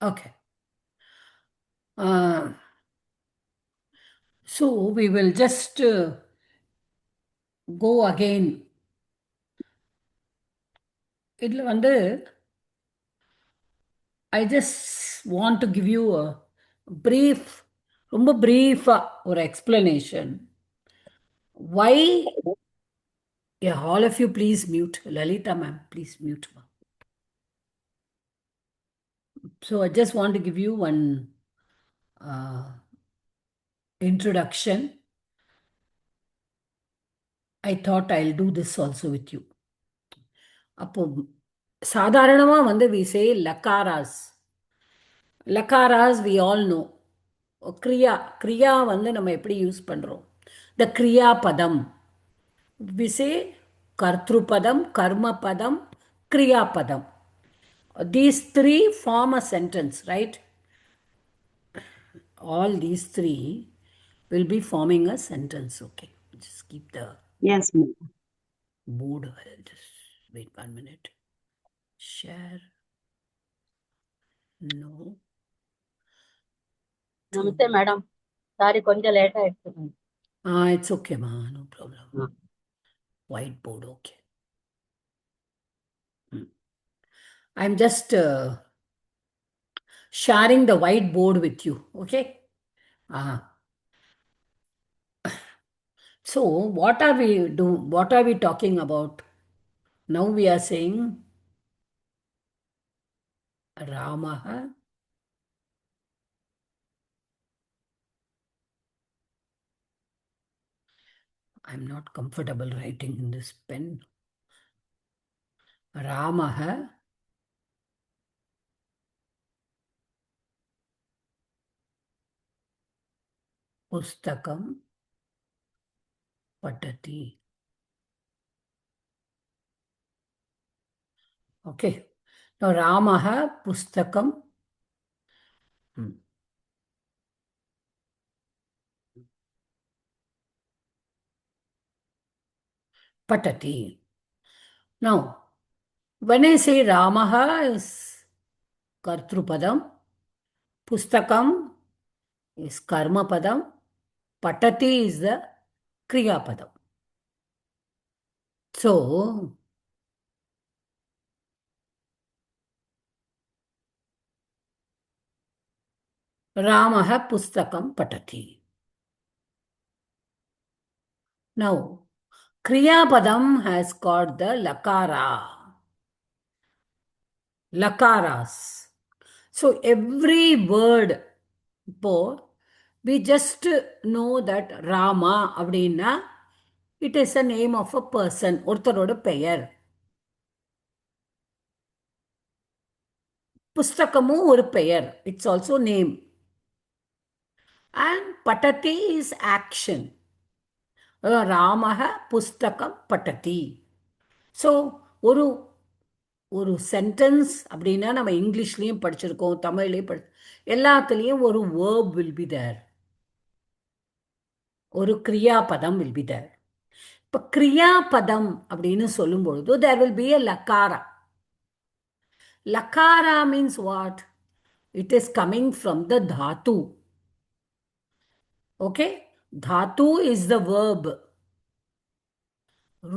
Okay. Uh, so we will just go again. இதில் வந்து I just want to give you a brief, ரொம்ப பிரீஃபா ஒரு explanation. Why, yeah, all of you please mute. Lalita ma'am, please mute. So I just want to give you one introduction. I thought I'll do this also with you. அப்போ சாதாரணமா வந்து we say lakaras. Lakaras we all know. கிரியா கிரியா வந்து நம்ம எப்படி use பண்றோம்? The kriya padam. We say kartrupadam, karma padam, kriya padam. These three form a sentence, right? All these three will be forming a sentence. Okay, just keep the Yes, ma'am. board. I'll just wait 1 minute. Share. No. Namaste, madam. Sorry, konja late ಆಯ್ತು. It's okay, ma. No problem. Whiteboard, okay. I'm just sharing the whiteboard with you, okay? So what are we doing? What are we talking about? Now we are saying Ramaha. I'm not comfortable writing in this pen. Ramaha Pustakam Patati. Okay. Now Ramaha Pustakam. Patati. Now, when I say Ramaha is Kartrupadam, Pustakam is Karma Padam, Patati is the Kriya Padam. So, Ramaha Pustakam Patati. Now, Kriya Padam has got the Lakara. Lakaras. So, every word, we just know that Rama அப்படின்னா it is a name of a person. ஒருத்தரோட பெயர். புஸ்தகமும் ஒரு பெயர். It's also name. And patati is action. Ramaha pustakam patati. So, ஒரு sentence அப்படின்னா நம்ம இங்கிலீஷ்லேயும் படிச்சிருக்கோம், தமிழ்லேயும் எல்லாத்துலேயும் ஒரு வேர்ப் வில் பி தேர், ஒரு கிரியாபதம் வில் பி தேர். இப்போ கிரியாபதம் அப்படின்னு சொல்லும் பொழுது தேர் வில் பி எ லக்காரா. லக்காரா means what? It is coming from the தாத்து. Okay, Tattva is the verb.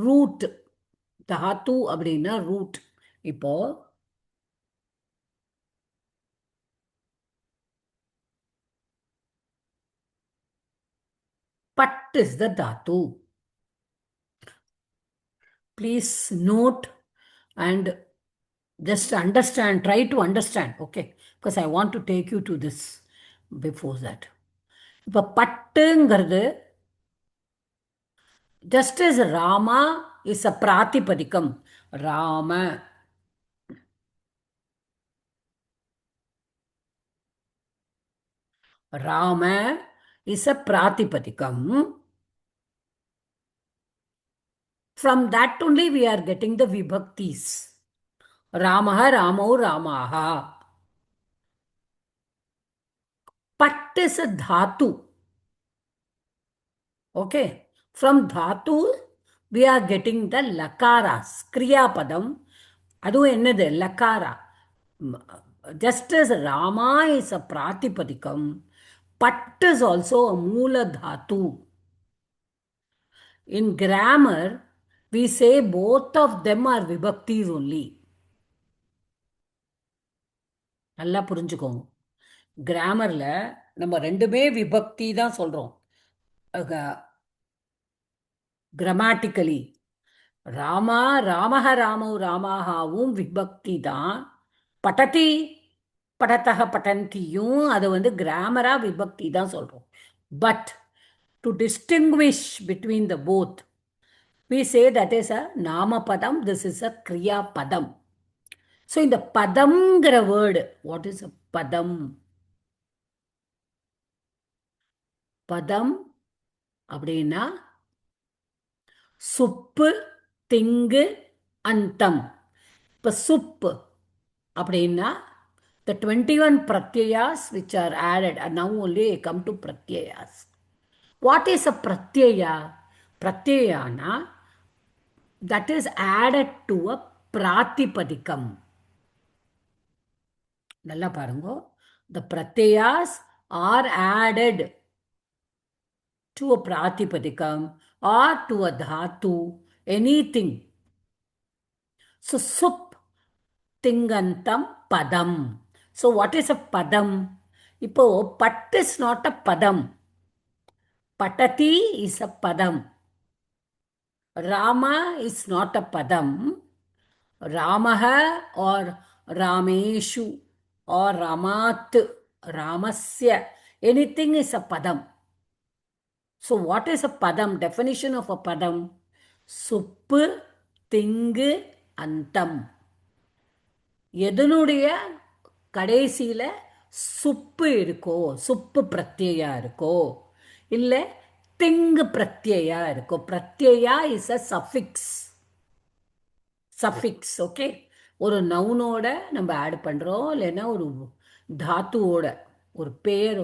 Root, தாத்து அப்படின்னா ரூட். இப்போ but is the Tattva. Please note and just understand, try to understand, okay? Because I want to take you to this before that. இப்போ பட்டுங்கிறது just as Rama is a pratipadikam. Rama. Rama is a pratipadikam. From that only we are getting the vibhaktis. Ramaha, Ramau, Ramaha. Pat is a dhatu. Okay. From dhatu, we are getting the lakaras. Kriya padam. அதுவும் என்னது? Lakra. just as Rama is a Pratipadikam, Pat is also a Moola Dhatu. In grammar, we say both of them are Vibhaktis only. நல்லா புரிஞ்சுக்கோங்க. கிராமர்ல நம்ம ரெண்டுமே விபக்தி தான் சொல்றோம். Grammatically Rama ராமஹ ராமௌ ராமாஹாவும் விபக்தி தான். படதி படத்தக படந்தியும் அது வந்து கிராமரா விபக்தி தான் சொல்றோம். But to distinguish between the both we say that is a nama padam, this is a kriya padam. So in the padamங்கிற word, what is a padam? பதம் அப்படின்னா சுப்பு திங்கு அந்தம். இப்போ சுப்பு அப்படின்னா the 21 pratyayas which are added, and now only I come to pratyayas. What is a pratyaya? Pratyayana that is added to a pratipadikam. நல்லா பாருங்க. The pratyayas are added to a pratipadikam or to a dhatu, anything. So sup tingantam padam. So what is a padam? இப்போ pat is not a padam. Patati is a padam. Rama is not a padam. Ramaha or Rameshu or Ramat, Ramasya, anything is a padam. So what is a padam? Definition of a padam: suppu tingu antam. எதனுடைய கடைசியில சுப்பு இருக்கோ, சுப்பு பிரத்யயா இருக்கோ, இல்லை திங்கு பிரத்யயா இருக்கோ. பிரத்யயா is a suffix. Suffix, okay. ஒரு நவுனோட நம்ம ஆட் பண்றோம், இல்லைன்னா ஒரு தாத்துவோட ஒரு பேர்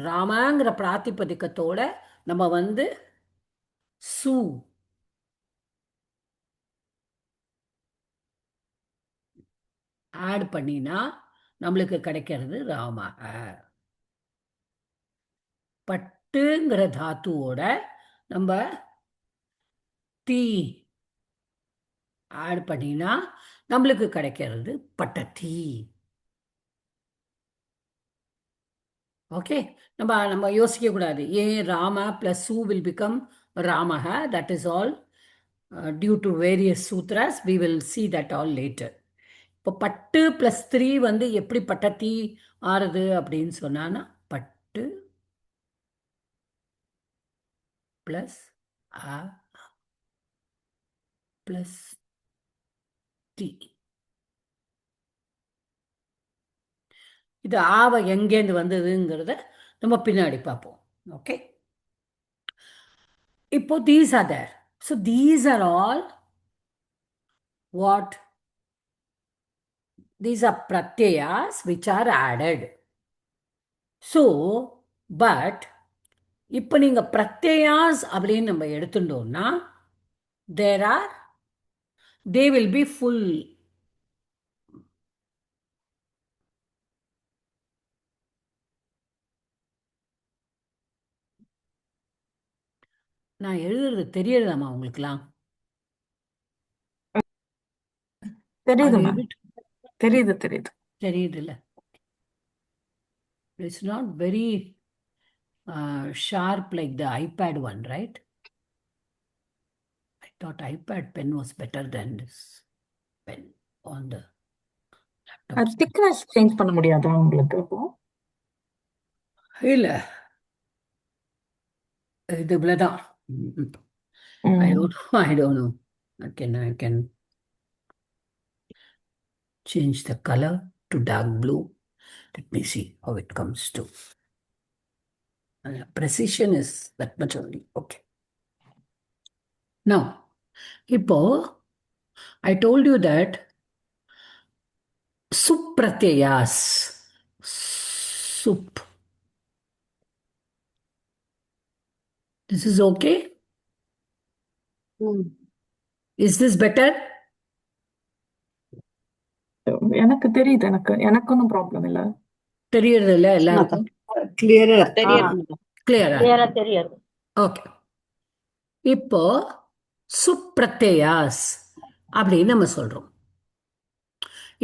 ராமாங்கிற பிராத்திபதிக்கத்தோட நம்ம வந்து சு ஆட் பண்ணினா நம்மளுக்கு கிடைக்கிறது ராம. பட்டுங்கிற தாத்துவோட நம்ம தீ ஆட் பண்ணினா நம்மளுக்கு கிடைக்கிறது பட்டத்தி. ஓகே, நம்ம யோசிக்க கூடாது ஏன் ராம பிளஸ் சூ வில் பிகம் ராமஹ. That is all due to various சூத்ராஸ். We will see that all later. இப்போ பட்டு பிளஸ் 3 வந்து எப்படி பட்டத்தி ஆறுது அப்படின்னு சொன்னான்னா, பட்டு பிளஸ் அ பிளஸ் டி. இது ஆவ எங்கேருந்து வந்ததுங்கிறத நம்ம பின்னாடி பார்ப்போம். ஓகே, இப்போ these are there. So these are all what? These are pratyayas which are added. So, but இப்போ நீங்க பிரத்யயாஸ் அப்படின்னு நம்ம எடுத்துட்டோம்னா, they will be full. நான் எழுதுறது தெரியறதாமா உங்களுக்குலாம்? தெரியுது மேம், தெரியுது தெரியுது இல்ல? It's not very sharp like the iPad one, right? I thought iPad pen was better than this pen on the laptop. Thickness change பண்ண முடியாதா உங்களுக்கு? அப்போ இல்ல, இது இவ்வளவுதான். I don't know. I can change the color to dark blue. Let me see how it comes to. Precision is that much only. Okay. Now, இப்போ I told you that supratyayas, sup. This is okay? Is this better? எனக்கு தெரியுது. எனக்கு ஒன்றும் problem இல்லை. தெரியறது இல்ல எல்லாருக்கும்? கிளியரா தெரியுது மேடம். கிளியரா கிளியரா தெரியாது. ஓகே. இப்போ சுப்ரத்யயாஸ் அப்படின்னு நம்ம சொல்றோம்.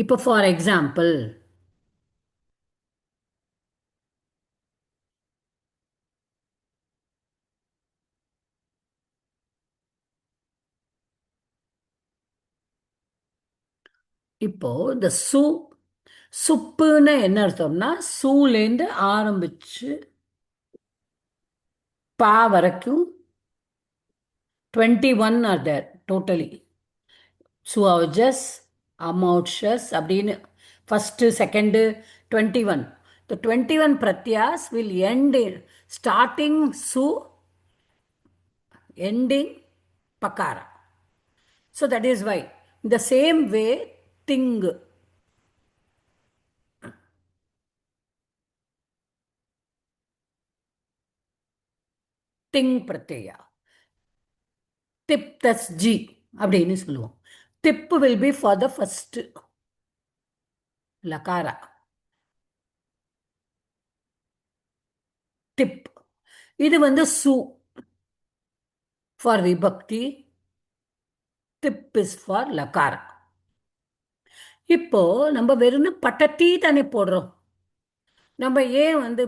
இப்போ ஃபார் எக்ஸாம்பிள், இப்போ இந்த சுப்புன்னு என்ன அர்த்தம்னா, சூலேருந்து ஆரம்பிச்சு பா வரைக்கும் 21 ஆர் தேர் டோட்டலி. சுவாஜஸ், அமௌஷஸ் அப்படின்னு first second 21. The 21 pratyas will end in starting su, ending pakara. So that is why in the same way ting pratyaya, tip plus g அப்படின்னு சொல்லுவோம். Tip will be for the first lakara. Tip. இது வந்து su for vibhakti, tip is for lakara. இப்போ நம்ம வெறும் பட்டத்தி தானே போடுறோம். நம்ம ஏன் வந்து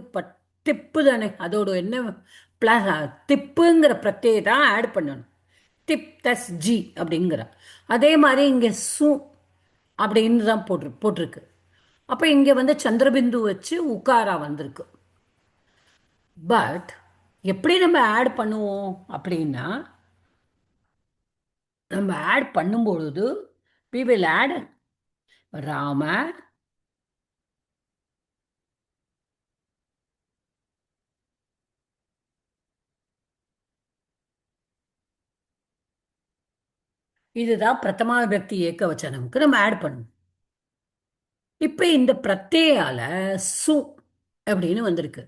திப்பு தானே, அதோட என்ன பிளஸ் திப்புங்கிற பிரத்யே தான் ஆட் பண்ணணும். திப் தஸ் ஜி அப்படிங்கிற அதே மாதிரி இங்கே சு அப்படின்னு தான் போட்டிருக்கு. அப்போ இங்கே வந்து சந்திரபிந்து வச்சு உக்காரா வந்திருக்கு. பட் எப்படி நம்ம ஆட் பண்ணுவோம் அப்படின்னா, நம்ம ஆட் பண்ணும்பொழுது we will add ராம, இதுதான் பிரதமா விபக்தி ஏக வச்சனம்க்கு நம்ம ஆட் பண்ணணும். இப்ப இந்த பிரத்யால சு அப்படின்னு வந்திருக்கு,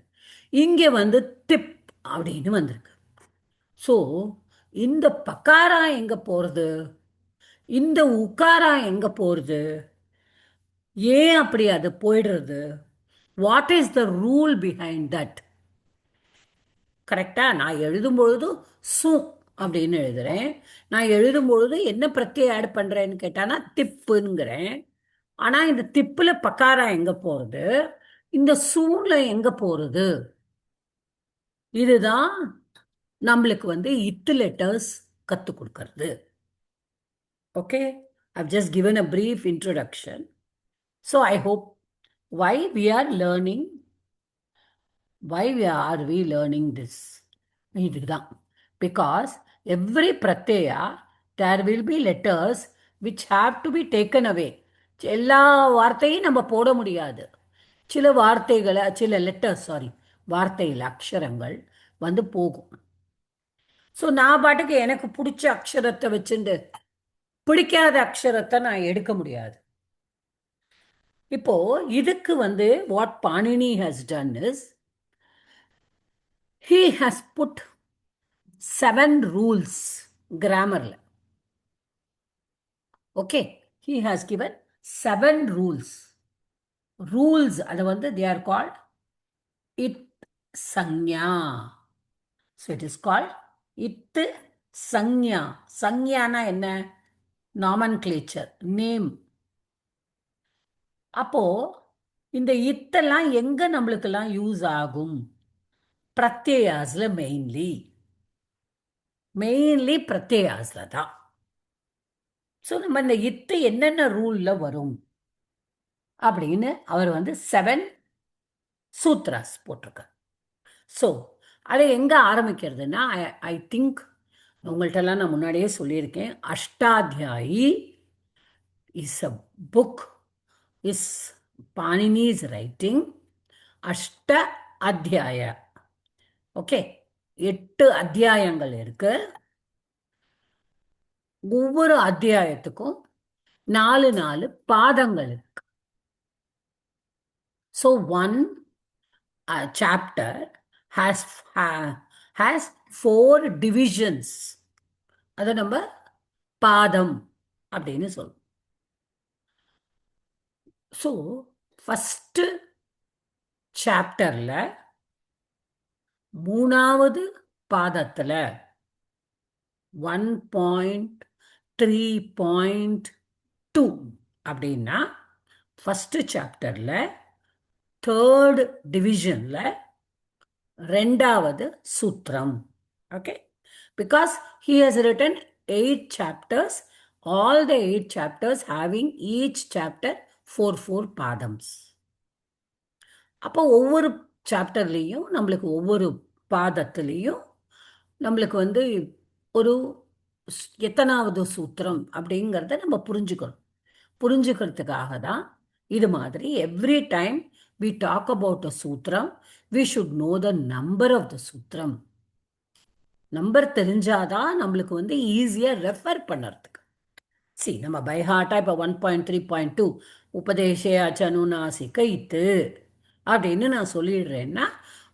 இங்க வந்து திப் அப்படின்னு வந்திருக்கு. ஸோ இந்த பக்காரா எங்க போறது, இந்த உக்காரா எங்க போறது, ஏன் அப்படி அது போயிடுறது, what is the rule behind that? கரெக்டா நான் எழுதும் பொழுது சு அப்படின்னு எழுதுறேன். நான் எழுதும் பொழுது என்ன பிரத்யம் ஆட் பண்றேன்னு கேட்டானா திப்புங்கிறேன். ஆனா இந்த திப்புல பக்காரா எங்க போறது, இந்த சூல எங்க போறது? இதுதான் நம்மளுக்கு வந்து இத்து லெட்டர்ஸ் கத்து கொடுக்கறது. Okay, I've just given a brief introduction. So I hope why we are learning this. இதுதான் because every pratyaya there will be letters which have to be taken away. எல்லா வார்த்தையும் நம்ம போட முடியாது. சில வார்த்தைகளை, சில லெட்டர்ஸ், வார்த்தையில் அக்ஷரங்கள் வந்து போகும். ஸோ நான் பாட்டுக்கு எனக்கு பிடிச்ச அக்ஷரத்தை வச்சுட்டு பிடிக்காத அக்ஷரத்தை நான் எடுக்க முடியாது. இப்போ இதுக்கு வந்து what Panini has done is he has put 7 rules கிராமர்ல. Okay, he has given 7 rules. அது வந்து they are called it sanya. So it is called it sanya. சஞ்ஞானா என்ன? Nomenclature, name. அப்போ இந்த இத்தெல்லாம் எங்க நம்மளுக்கெல்லாம் யூஸ் ஆகும்? பிரத்யாஸ்ல மெயின்லி பிரத்யாஸ்ல தான். ஸோ நம்ம இந்த இத்து என்னென்ன ரூல்ல வரும் அப்படின்னு அவர் வந்து 7 சூத்ராஸ் போட்டிருக்கார். ஸோ அதை எங்க ஆரம்பிக்கிறதுனா, ஐ திங்க் உங்கள்கிட்டலாம் நான் முன்னாடியே சொல்லியிருக்கேன், Ashtadhyayi is a book, is Panini's writing. அஷ்ட அத்தியாய, ஓகே, 8 அத்தியாயங்கள் இருக்கு. ஒவ்வொரு அத்தியாயத்துக்கும் 4 பாதங்கள் இருக்கு. So one chapter has 4 divisions. அதை நம்ம பாதம் அப்படின்னு சொல்லுவோம். ஸோ ஃபஸ்ட்டு சாப்டரில் மூணாவது பாதத்தில் 1.3.2 அப்படின்னா ஃபஸ்ட்டு சாப்டரில் தேர்ட் டிவிஷனில் ரெண்டாவது சூத்திரம். Okay, because he has written 8 chapters, all the 8 chapters having each chapter 4 பாதம்ஸ். அப்போ ஒவ்வொரு சாப்டர்லேயும் நம்மளுக்கு ஒவ்வொரு பாதத்துலேயும் நம்மளுக்கு வந்து ஒரு எத்தனாவது சூத்திரம் அப்படிங்கிறத நம்ம புரிஞ்சுக்கிறதுக்காக தான் இது மாதிரி every time we talk about a sutram, we should know the number of the sutram. Number தெரிஞ்சாதான் நம்மளுக்கு வந்து ஈஸியாக ரெஃபர் பண்ணுறதுக்கு. நம்ம பை ஹார்ட்டாக இப்போ 1.3.2 உபதேசே அச்சனுநாசிக இத்து அப்படின்னு நான் சொல்லிடுறேன்னா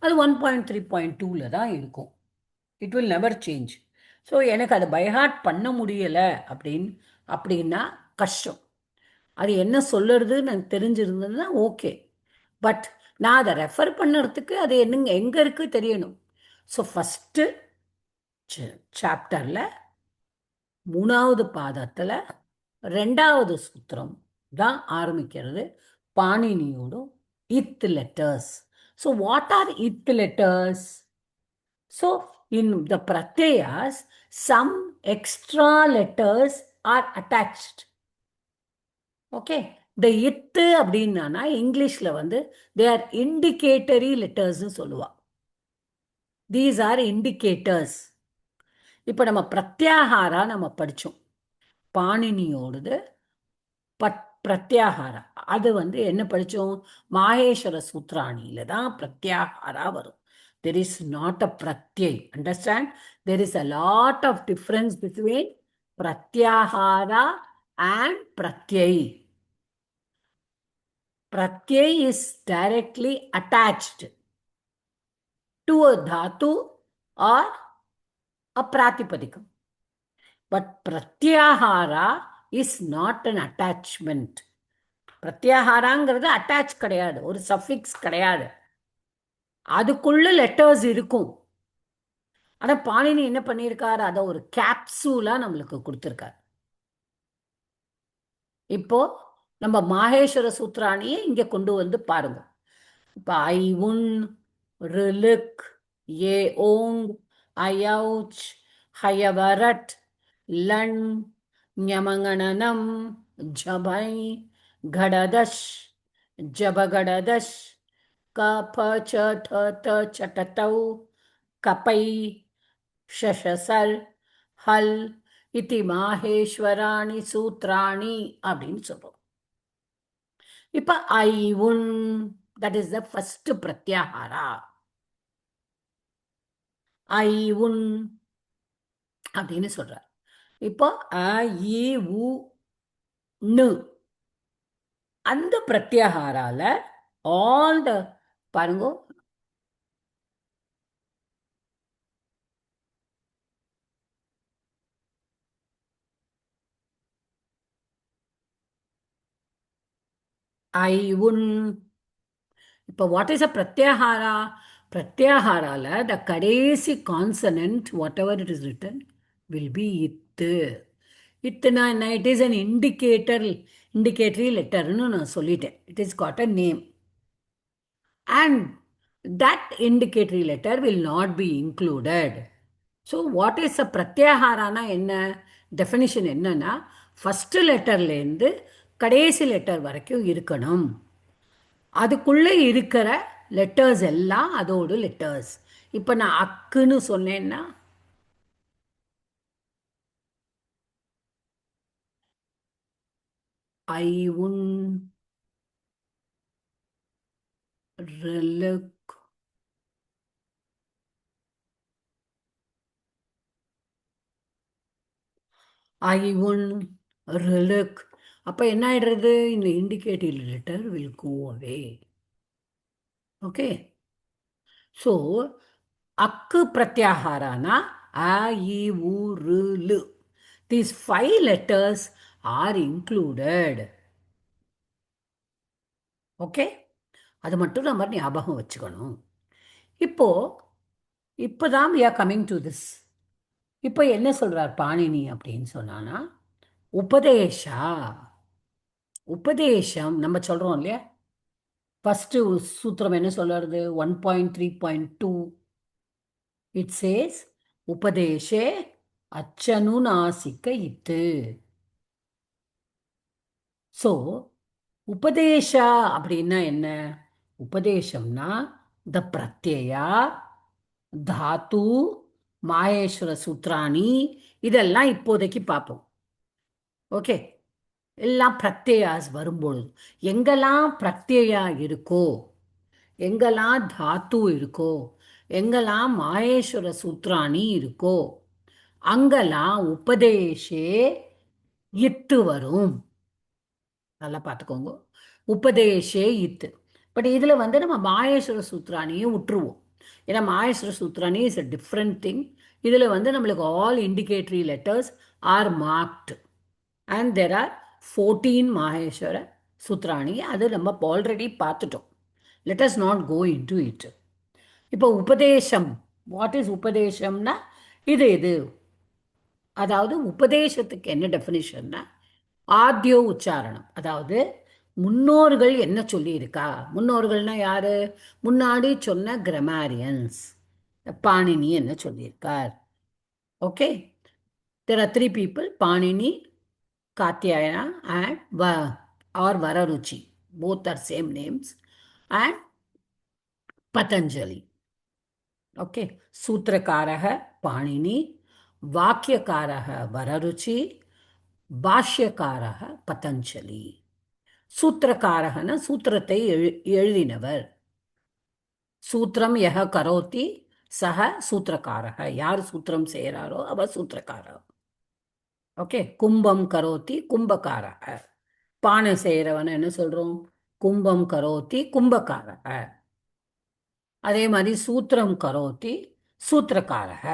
அது 1.3.2ல தான் இருக்கும். It will never change. So எனக்கு அது பை ஹார்ட் பண்ண முடியலை அப்படின்னா கஷ்டம். அது என்ன சொல்லுறது எனக்கு தெரிஞ்சிருந்ததுன்னா ஓகே, பட் நான் அதை ரெஃபர் பண்ணுறதுக்கு அது எங்கே இருக்குது தெரியணும். ஸோ ஃபஸ்ட்டு சாப்டரில் மூணாவது பாதத்தில் ரெண்டாவது சூத்திரம் தான் ஆரம்பிக்கிறது பாணினியோட இத் லெட்டர்ஸ். ஸோ வாட் ஆர் இத் லெட்டர்ஸ்? ஸோ இன் த பிரத்யயாஸ் some extra letters are attached. Okay, இந்த இத்து அப்படின்னா இங்கிலீஷில் வந்து தே ஆர் இண்டிகேட்டரி லெட்டர்ஸ்னு சொல்லுவா. These are indicators. இப்போ நம்ம பிரத்யாகாரா நம்ம படித்தோம், பாணினியோடது பிரத்யாகாரா. அது வந்து என்ன படித்தோம்? மாஹேஸ்வர சூத்ராணியில் தான் பிரத்யாகாரா வரும். தெர் இஸ் நாட் அ பிரத்யை. Understand? There is a lot of difference between பிரத்யாகாரா அண்ட் பிரத்யை. Pratyay is directly attached to a dhatu or a pratipadikam. But pratyahara is not an attachment. பிரத்யாகாராங்கிறது அட்டாச் கிடையாது, ஒரு சஃபிக்ஸ் கிடையாது. அதுக்குள்ள letters இருக்கும். ஆனால் பாணினி என்ன பண்ணியிருக்காரு? அதை ஒரு கேப்சூலாக நம்மளுக்கு கொடுத்துருக்காரு. இப்போ நம்ம மாஹேஸ்வர சூத்ராணியை இங்கே கொண்டு வந்து பாருங்க. இப்போ ஐ உன், ரிலுக், ஏ ஓங், அயௌச், ஹயவரட், லன், ஞமங்கணனம், ஜபை, கடதஷ், ஜபகடதஷ், கபச்சட்டௌ, கபை, ஷஷசர், ஹல் இதி மாஹேஸ்வராணி சூத்ராணி அப்படின்னு சொல்றோம். இப்ப ஐ உன், that is the first pratyahara. ஐ உன் அப்படின்னு சொல்றார். இப்போ அ இ உ நு அந்த பிரத்யாகாரால ஆல் த பாருங்க, ஐ உன். இப்போ வாட் இஸ் அ பிரத்யாகாரா? பிரத்யாகாரால த கடைசி consonant whatever it is written will be இத்து. இத்துனா என்ன? இட் இஸ் அன் இண்டிகேட்டரி லெட்டர்னு நான் சொல்லிட்டேன். It is got a name and that indicatory letter will not be included. So what is a பிரத்யாகாரானா என்ன? டெஃபினிஷன் என்னன்னா ஃபஸ்ட்டு லெட்டர்லேருந்து கடைசி லெட்டர் வரைக்கும் இருக்கணும். அதுக்குள்ளே இருக்கிற லெட்டர்ஸ் எல்லாம் அதோடு லெட்டர்ஸ். இப்போ நான் அக்குன்னு சொன்னேன்னா ஐ உன், ரிலுக், ஐ உன், ரிலுக். அப்போ என்ன ஆயிடுறது? இந்த indicative letter will go away. Okay, so அக்கு பிரத்யாகாரானா அ இ உ ரு லு. These 5 letters are included. Okay, அது மட்டும் நம்ம ஞாபகம் வச்சுக்கணும். இப்போதான் we are coming to this. இப்போ என்ன சொல்றார் பாணினி அப்படின்னு சொன்னானா, உபதேஷா, உபதேசம் நம்ம சொல்றோம் இல்லையா. ஃபர்ஸ்ட் சூத்திரம் என்ன சொல்றது? 1.3.2 இட் சேஸ் உபதேசே அச்சனுநாசிக இத்து. ஸோ உபதேஷா அப்படின்னா என்ன? உபதேசம்னா த பிரத்யா, தாத்து, மாயேஸ்வர சூத்ராணி, இதெல்லாம் இப்போதைக்கு பார்ப்போம். ஓகே, எல்லாம் பிரத்யாஸ் வரும்பொழுது எங்கெல்லாம் பிரத்யா இருக்கோ, எங்கெல்லாம் தாத்து இருக்கோ, எங்கெல்லாம் மாயேஸ்வர சூத்ராணி இருக்கோ, அங்கெல்லாம் உபதேசே இத்து வரும். நல்லா பார்த்துக்கோங்க, உபதேசே இத்து. பட் இதில் நம்ம மாயேஸ்வர சூத்ராணியும் விட்டுருவோம். ஏன்னா மாயேஸ்வர சூத்ராணி இஸ் அ டிஃப்ரெண்ட் திங். இதில் நம்மளுக்கு all indicatory letters are marked and there are 14 மாஹேஸ்வர சூத்ராணி. அது நம்ம ஆல்ரெடி பார்த்துட்டோம். Let us not go into it. இப்போ உபதேசம், வாட் இஸ் உபதேசம்னா இது அதாவது உபதேசத்துக்கு என்ன டெஃபினிஷன்னா, ஆத்தியோ உச்சாரணம். அதாவது முன்னோர்கள் என்ன சொல்லியிருக்கா. முன்னோர்கள்னா யாரு? முன்னாடி சொன்ன கிராமரியன்ஸ். பாணினி என்ன சொல்லியிருக்கார். Okay, there are 3 people, Panini, Katyayana and or Vararuchi. Both are same names. And Patanjali. Okay. Sutrakaraha Panini, Vakyakaraha Vararuchi, Bhashyakaraha Patanjali. Sutrakarahana Sutrate எழுதினவர். சூத்திரம் யஹ கரோதி சஹ சூத்திரக்காரக. யார் சூத்திரம் செய்கிறாரோ அவர் சூத்திரக்காரர். ஓகே, கும்பம் கரோதி கும்பகாரக. பானை செய்கிறவன் என்ன சொல்றோம்? கும்பம் கரோதி கும்பகாரக. அதே மாதிரி சூத்திரம் கரோதி சூத்திரக்காரக.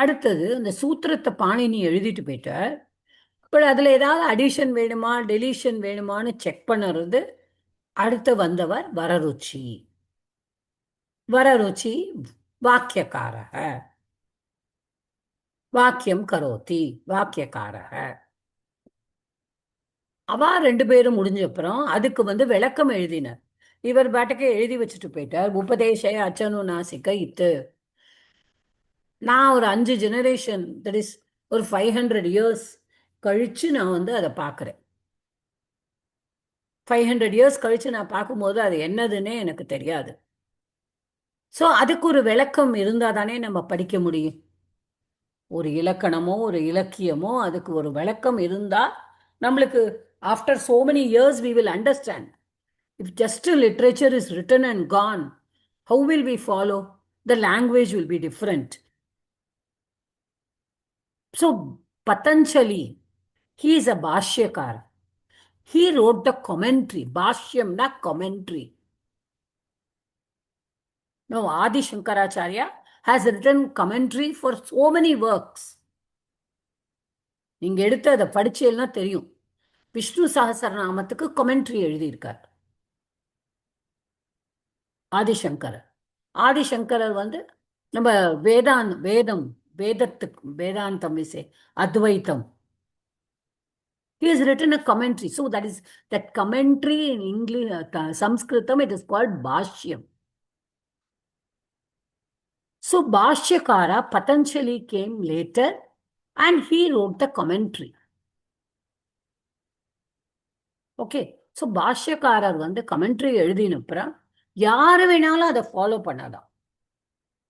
அடுத்தது அந்த சூத்திரத்தை பாணினி எழுதிட்டு போயிட்டார். இப்போ அதில் ஏதாவது அடிஷன் வேணுமா டெலிஷன் வேணுமான்னு செக் பண்ணுறது அடுத்து வந்தவர் வரருச்சி. வரருச்சி வாக்கியக்காரக. வாக்கியம் கரோதி வாக்கியக்காரக. அவா 2 பேரும் முடிஞ்ச அப்புறம் அதுக்கு விளக்கம் எழுதினார். இவர் பாட்டுக்கு எழுதி வச்சுட்டு போயிட்டார், உபதேச அச்சனு நாசிக்க இத்து. நான் ஒரு 5 ஜெனரேஷன், தட் இஸ் ஒரு 500 இயர்ஸ் கழிச்சு நான் அதை பார்க்குறேன். 500 இயர்ஸ் கழிச்சு நான் பார்க்கும்போது அது என்னதுன்னே எனக்கு தெரியாது. ஸோ அதுக்கு ஒரு விளக்கம் இருந்தால் தானே நம்ம படிக்க முடியும். ஒரு இலக்கணமோ ஒரு இலக்கியமோ அதுக்கு ஒரு விளக்கம் இருந்தால் நம்மளுக்கு after so many years we will understand. If just literature is written and gone, how will we follow? The language will be different. So Patanjali, he is a Bhashyakar. He wrote the commentary. Bhashyam na commentary. Now Adi Shankaracharya has written commentary for so many works. நீங்க எடுத்து அதை படிச்சேன்னா தெரியும். Vishnu சஹஸ்ரநாமத்துக்கு commentary எழுதியிருக்கார் ஆதிசங்கரர். ஆதிசங்கரர் நம்ம வேதாந்தம் விசே அத்வைத்தம். He has written a commentary. So that commentary in English, Sanskritam, it is called Bhashyam. So Bhashyakara Patanjali came later and he wrote the commentary. Okay, so பாஷ்யக்காரர் commentary எழுதினப்புறம் யாரு வேணாலும் அதை ஃபாலோ பண்ணாதான்.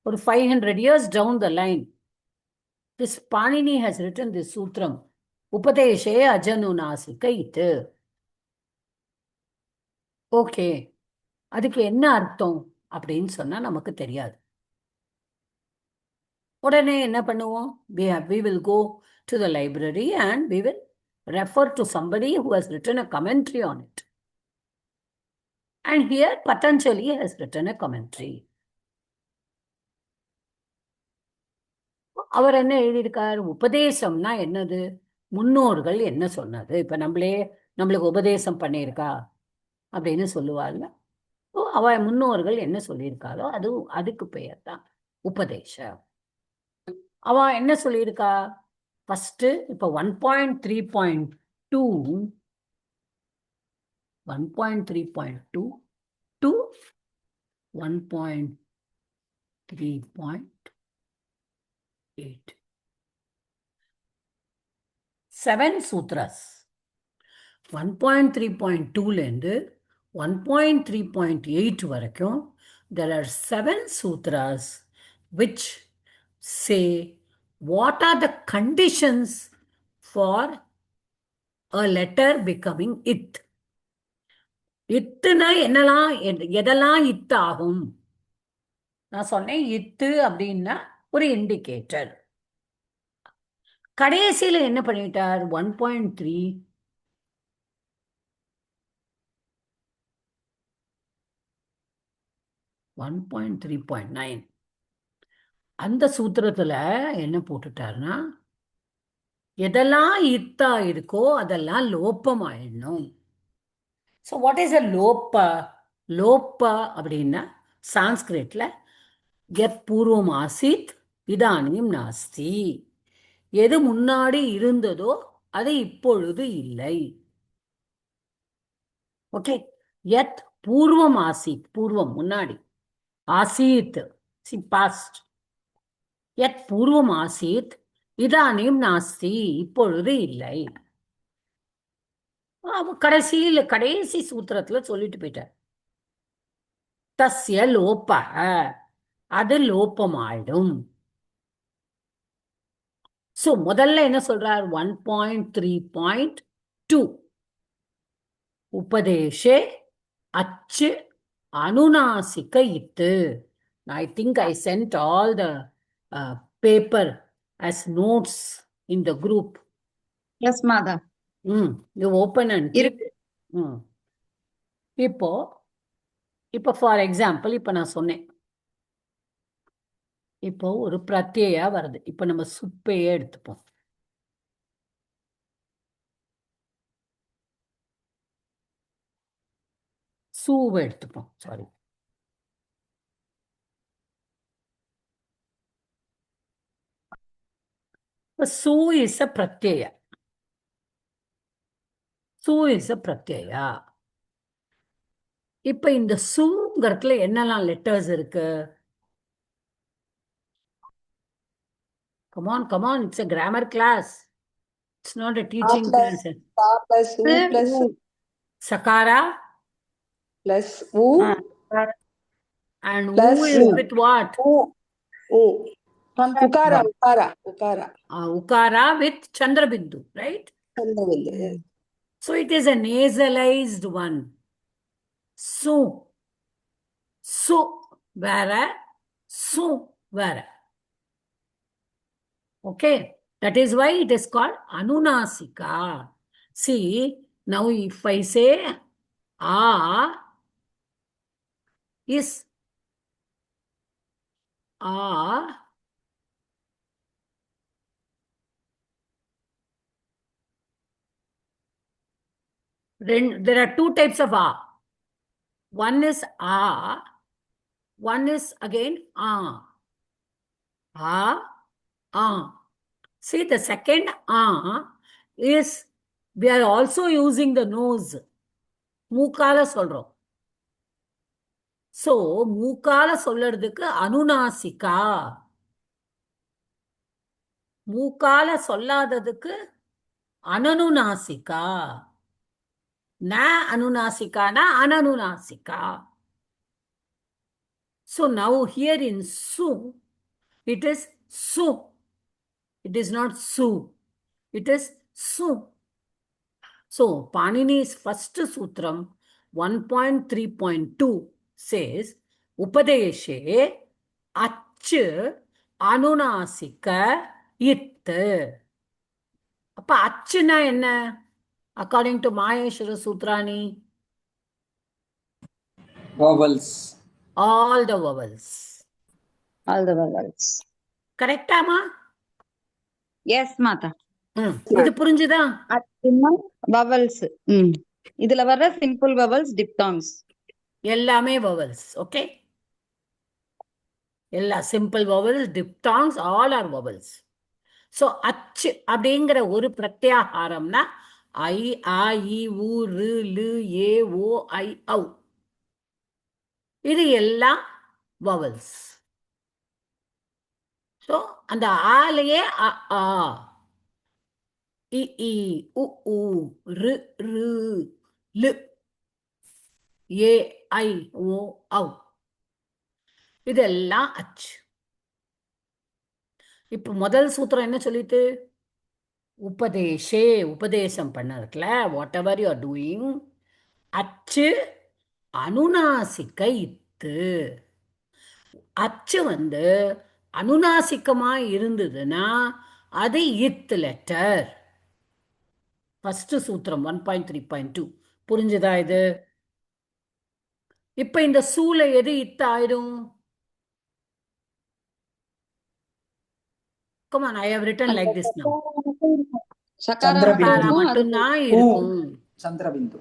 ஒரு 500 years down the line, this Panini has written this sutram, உபதேசே அஜனுநாசிக இத்து. Okay, அதுக்கு என்ன அர்த்தம் அப்படின்னு சொன்னா நமக்கு தெரியாது. உடனே என்ன பண்ணுவோம்? we will go to the library and we will refer to somebody who has written a commentary on it. And here Patanjali has written a commentary. அவர் என்ன எழுதியிருக்கார்? உபதேசம்னா என்னது? முன்னோர்கள் என்ன சொன்னது? இப்ப நம்மளுக்கு உபதேசம் பண்ணியிருக்கா அப்படின்னு சொல்லுவாள்ல. ஓ, அவ முன்னோர்கள் என்ன சொல்லியிருக்காளோ அதுக்கு பெயர் தான் உபதேசம். அவ என்ன சொல்லியிருக்கா? ஃபர்ஸ்ட் இப்ப 1.3.2 1.3.2 to 1.3.8 7 சூத்ராஸ். 1.3.2லேருந்து 1.3.8 வரைக்கும் there are 7 sutras which say what are the conditions for a letter becoming it. இத்துனா என்னலாம் எதெல்லாம் இத்து ஆகும்? நான் சொன்னேன் இத்து அப்படின்னா ஒரு இண்டிகேட்டர். கடைசியில என்ன பண்ணிட்டார்? 1.3 1.3.9 அந்த சூத்திரத்துல என்ன போட்டுட்டாருன்னா, எதெல்லாம் இத்தா இருக்கோ அதெல்லாம் லோப்பம் ஆயிடணும். ஸோ வாட் இஸ் அ லோப்பா? லோப்பா அப்படின்னா சான்ஸ்கிரிட்ல எத் பூர்வம் ஆசித் இதானியும் நாஸ்தி. எது முன்னாடி இருந்ததோ அது இப்பொழுது இல்லை. ஓகே, எத் பூர்வம் ஆசித், பூர்வம் முன்னாடி, ஆசீத் பாஸ்ட். எத் பூர்வம் ஆசீத் இதானியும் நாஸ்தி, இப்பொழுது இல்லை. கடைசி சூத்திரத்துல சொல்லிட்டு போயிட்டார், தஸ்ய லோப, அது லோப்பமாயிடும். சோ முதல்ல என்ன சொல்றார்? 1.3.2 உபதேசே அச்சு அனுநாசிக இத்து. I think I sent all the paper as notes in the group. Yes, mother. You open and keep. இப்போ ஃபார் எக்ஸாம்பிள் இப்போ நான் சொன்னேன், இப்போ ஒரு பிரத்யா வருது. இப்போ நம்ம சுப்பையே எடுத்துப்போம். சூவை எடுத்துப்போம், சாரி. சூ இஸ் அ பிரத்யா. சூ இஸ் அ பிரத்யா. இப்ப இந்த சூங்கிறதுல என்னெல்லாம் லெட்டர்ஸ் இருக்கு? Come on come on, it's a grammar class. It's not a teaching class. plus U plus Sakara plus U and plus U is with what? U. Ukara. Ukara with Chandrabindu, right? Chandrabindu. So it is a nasalized one. Su. Su vera. Su vera. Okay. That is why it is called Anunasika. See, now if I say A is A, there are two types of A. One is A, one is again A. A. See, the second A is, we are also using the nose. மூக்கால சொல்றோம். So, மூக்கால சொல்றதுக்கு அனுநாசிகா. மூக்கால சொல்லாததுக்கு அனனுநாசிகா. ந அனுநாசிகானா அனனுநாசிகா. So, now here in su, it is su. It is not su. It is su. So, Panini's first sutram, 1.3.2 says, Upadeshe Achu Anunasika Itta. அப்ப அச்சுனா என்ன? According to Maheshwara Sutrani, Vowels. all the vowels. All the vowels. Correct, Amma? Yes, mother. இது புரிஞ்சுதா? அச்சுன்னா vowels. இதுல வர்ற simple vowels diphthongs. எல்லாமே vowels. Okay, எல்லா simple vowels, diphthongs, all are vowels. So அச்சு அப்படிங்கிற ஒரு பிரத்யாகாரம்னா ஐ, ஆ, இ, உ, ரு, லு, ஏ, ஓ, ஐ, ஔ. இது எல்லாம் vowels. ஸோ அந்த ஆலையே அ, ஆ, இ, ஈ, உ, ஊ, ரு, ரு, லு, ஏ, ஐ, ஓ, ஔ. இதெல்லாம் அச்சு. இப்போ முதல் சூத்திரம் என்ன சொல்லிட்டு, உபதேசே, உபதேசம் பண்ணதுல what ever you are doing, அச்சு அனுநாசிக்க இத்து. அச்சு வந்து அனுநாசிக்கமா இருந்ததுன்னா அது இத் லெட்டர். ஃபர்ஸ்ட் சூத்திரம் 1.3.2 புரிஞ்சுதா இது? இப்ப இந்த சூல எது இத்து ஆயிடும்? Come on, I have written like this now. Sahara Sahara மட்டும் மட்டும்தான் ஊ இருக்கும். சந்திரபிந்து.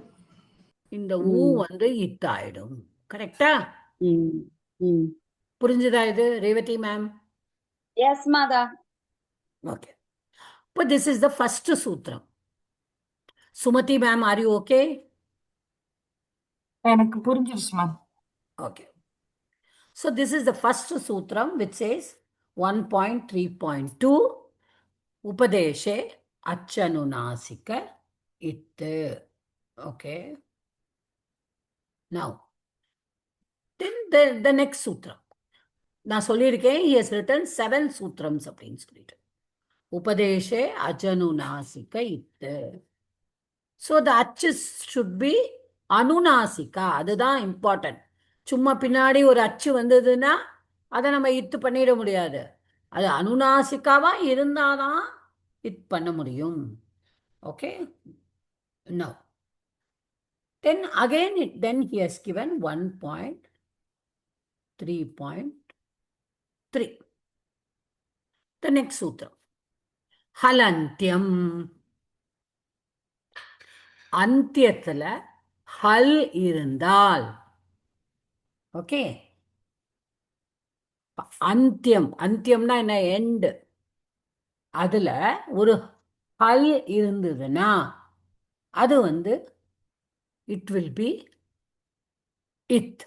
இந்த ஊ வந்து இத்தாயிடும். கரெக்டா? புரிஞ்சுதா இது ரேவதி மேம்? எஸ் மாதா. ஓகே. இப்போ this is the first சூத்திரம். Sumathi ma'am, are you okay? எனக்கு புரிஞ்சிருச்சு ma'am. Okay. So this is the first sutram which says 1.3.2 Upadeshe Achanunasika It. Okay. Now, then the next sutra. நான் சொல்லியிருக்கேன், he has written 7 sutrams அப்படின்னு சொல்லிட்டு. உபதேசே அஜனுநாசிக இத்து. So the அச்சு should be அனுநாசிகா. அதுதான் important. சும்மா பின்னாடி ஒரு அச்சு வந்ததுன்னா அதை நம்ம இத்து பண்ணிட முடியாது. அது அனுநாசிக்காவா இருந்தாதான் இத் பண்ண முடியும். Okay. No then again then he has given 1.3.3 the next sutra. ஹலந்தியம். அந்தியத்துல ஹல் இருந்தால், ஓகே, அந்தியம், அந்தியம்னா என்ன? எண்ட். அதுல ஒரு ஹல் இருந்ததுன்னா அது வந்து இட் வில் பி இத்.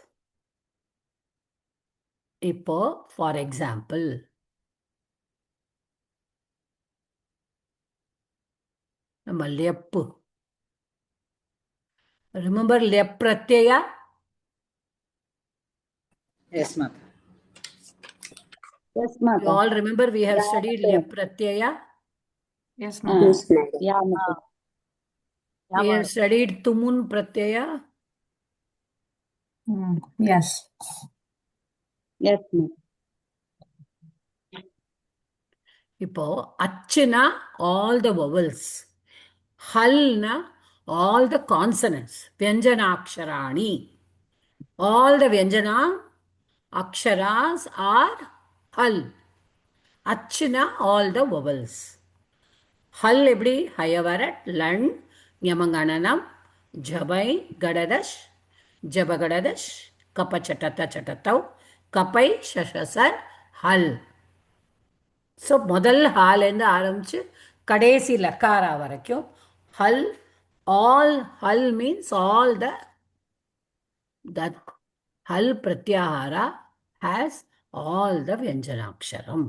இப்போ ஃபார் எக்ஸாம்பிள் நம்ம லெப்பு, ரிமெம்பர் லெப் பிரத்யயா? Yes, ma'am. எஸ் You மாதா. all remember we have studied lep pratyaya. Yes ma'am. Yeah மாதா. We have studied tumun pratyaya. Yes. Yes மாதா. இப்போ அச்சுனா all the vowels, halna all the consonants, vyanjanaksharaani, all the vyanjana aksharas are hal. அச்சுனா all the vowels. ஹல் எப்படி? ஹயவரட், லண், யமங்கணனம், ஜபை, கடதஷ், ஜபகடதஷ், கப சட்டத்த சட்டத்தவ், கபை ஷஷசர், ஹல். So முதல் ஹாலேருந்து ஆரம்பிச்சு கடைசி லக்காரா வரைக்கும் ஹல். ஆல் ஹல் மீன்ஸ் ஆல் that ஹல் pratyahara has all the vyanjanaksharam.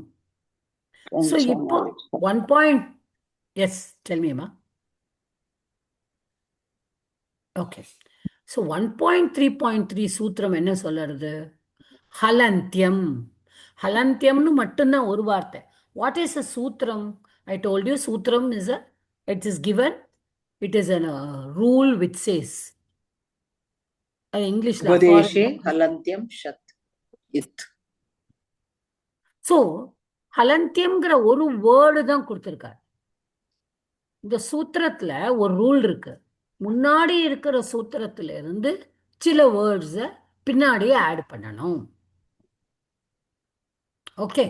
So இப்போ 1. Yes, tell me, ma. Okay. So 1.3.3 சூத்திரம் என்ன சொல்லுறது? ஹலந்தியம். ஹலந்தியம்னு மட்டும்தான் ஒரு வார்த்தை. What is a சூத்திரம்? I told you சூத்திரம் is it is given, it is a rule which says, இங்கிலீஷ்ல உபதேசே ஹலந்தியம் ஷத் இத். ஸோ ஹலந்தியம்ங்கிற ஒரு வேர்டு தான் கொடுத்துருக்காரு. இந்த சூத்திரத்துல ஒரு ரூல் இருக்கு. முன்னாடி இருக்கிற சூத்திரத்துல இருந்து சில வேர்ட்ஸை பின்னாடியே ஆட் பண்ணணும். ஓகே.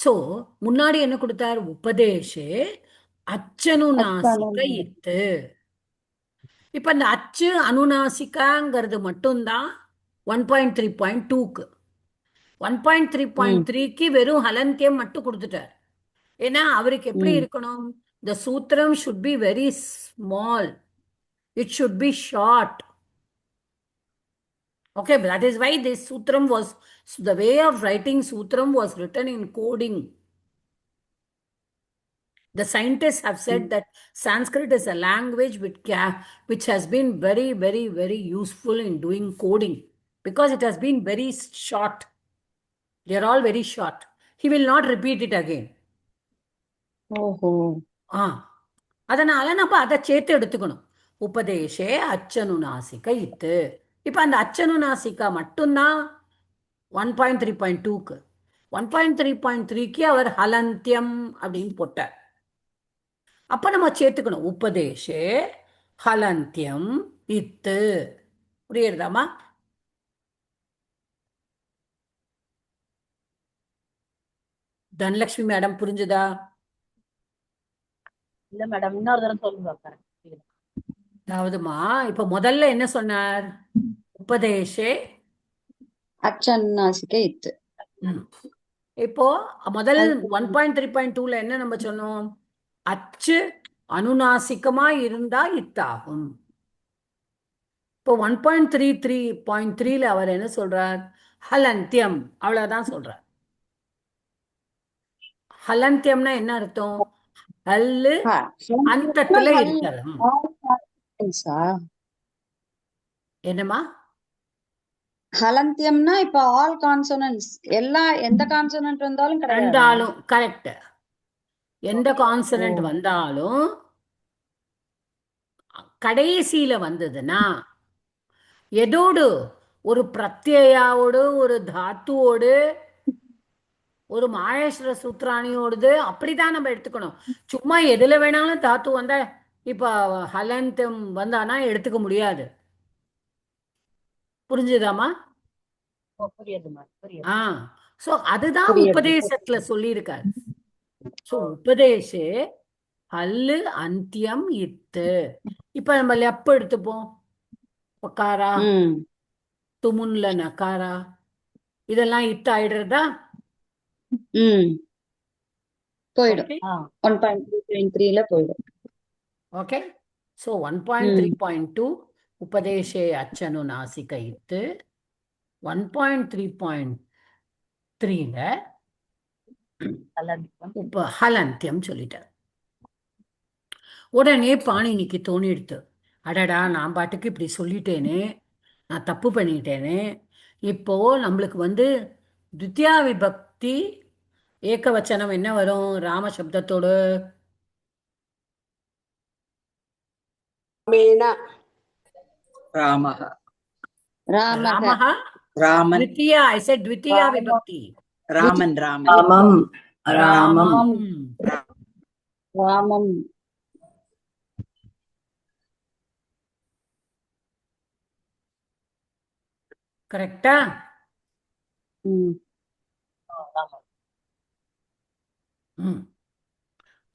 ஸோ முன்னாடி என்ன கொடுத்தார்? உபதேசே அச்சனுநாசிக அச்சனுநாசிக. இத்து. இப்ப இந்த அச்சு அனுநாசிகாங்கிறது மட்டும்தான் 1.3.2க்கு. 1.3.3க்கு வெறும் ஹலந்தியம் மட்டும் கொடுத்துட்டார். ஏன்னா அவருக்கு எப்படி இருக்கணும்? the சூத்திரம் should be very small, it should be short. Okay, that is why this sutram was, the way of writing sutram was written in coding. The scientists have said that Sanskrit is a language which has been very, very, very useful in doing coding because it has been very short. They are all very short. He will not repeat it again. ஓஹோ. அதனால நம்ம அதை சேர்த்து எடுத்துக்கணும். உபதேசே அச்சனுநாசிக இத்து. இப்ப அந்த அச்சனுநாசிகா மட்டும்தான் 1.3.2க்கு. 1.3.3க்கு அவர் ஹலந்தியம் அப்படின்னு போட்டார். அப்ப நம்ம சேர்த்துக்கணும் உபதேசே ஹலந்தியம் இத்து. புரியுறதாமா? தனலட்சுமி மேடம் புரிஞ்சுதா? இல்ல மேடம், இன்னொரு தடவை சொல்லுங்க. correct. அதாவதுமா இப்ப முதல்ல என்ன சொன்னார்? உபதேசே. அச்சனுநாசிக இத்து. இப்போ முதல் 1.3.2ல என்ன நம்ம சொன்னோம்? அச்சு அனுநாசிகமா இருந்தா இத்தாகும். இப்போ 1.33.3ல அவர் என்ன சொல்றார்? ஹலந்தியம். அவ்வளவுதான் சொல்றார். ஹலந்தியம்னா என்ன அர்த்தம்? ஹல்லு அந்தத்துல இருக்கிறது. என்னமா? ஹலந்தியம்னா இப்ப ஆல் கான்சோனன்ட்ஸ், எல்லா எந்த கான்சோனன்ட் வந்தாலும் கிடையாது. வந்தாலும் கரெக்ட். எந்த கான்சனன்ட் வந்தாலும் கடைசியில வந்ததுன்னா எதோடு? ஒரு பிரத்யாவோடு, ஒரு தாத்துவோடு, ஒரு மாயேஸ்வர சூத்ராணியோடு அப்படிதான் நம்ம எடுத்துக்கணும். சும்மா எதுல வேணாலும் தாத்து வந்தா இப்ப ஹலந்தம் வந்தானா எடுத்துக்க முடியாது. புரிஞ்சுதாமா? புரியுது மேம், புரியுது. சோ அதுதான் புரியுது. உபதேசத்துல சொல்லியிருக்காரு. சோ உபதேசே ஹல்லு அந்தியம் இத்து. இப்ப நம்ம லெப்ப எடுத்துப்போம். பக்காரா, துமுன்ல நகாரா, இதெல்லாம் இத்து ஆயிடுறதா? போயிடும். 1.3.3ல போயிடும். ஓகே. சோ 1.3.2 உபதேசே அச்சனு நாசிக இத்து. 1.3.3ல ஹலந்தியம் சொல்லிட்டார். உடனே பாணினிக்கு தோணிடுத்து, அடடா நான் பாட்டுக்கு இப்படி சொல்லிட்டேனே, நான் தப்பு பண்ணிட்டேனே. இப்போ நம்மளுக்கு துத்தியா விபக்தி ஏகவச்சனம் என்ன வரும்? ராம சப்தத்தோடு ராமஹ. ராமஹ. ராமன். த்விதியா, I said த்விதியா விபக்தி. ராமன். ராமன். ராமம். ராமம். ராமம். கரெக்டா?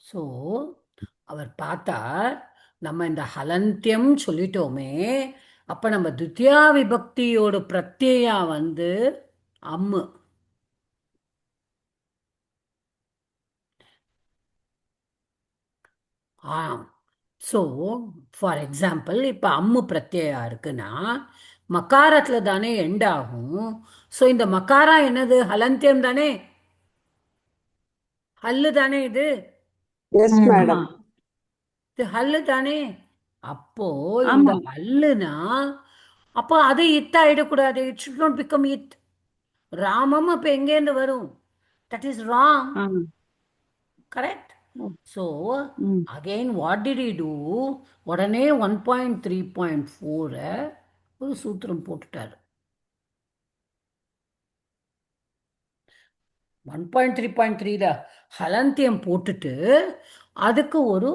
சோ அவர் பார்த்தார், நம்ம இந்த ஹலந்தியம் சொல்லிட்டோமே, அப்ப நம்ம துத்தியா விபக்தியோட பிரத்யா அம்மு. ஸோ ஃபார் எக்ஸாம்பிள் இப்போ அம்மு பிரத்யா இருக்குன்னா மக்காரத்துல தானே எண்ட் ஆகும். ஸோ இந்த மக்காரா என்னது? ஹலந்தியம் தானே, ஹல்லு தானே இது. இது ஹல்லு தானே. அப்போ இந்த ஹல்லுனா அப்போ அது இத் ஆயிடக்கூடாது. இட் ஷுட் நாட் பிகம் இத். ராமம் அப்ப எங்கேருந்து வரும்? That is wrong. Correct. So again what did he do? உடனே 1.3.4 ஒரு சூத்திரம் போட்டுட்டாரு. 1.3.3ல ஹலந்தியம் போட்டுட்டு அதுக்கு ஒரு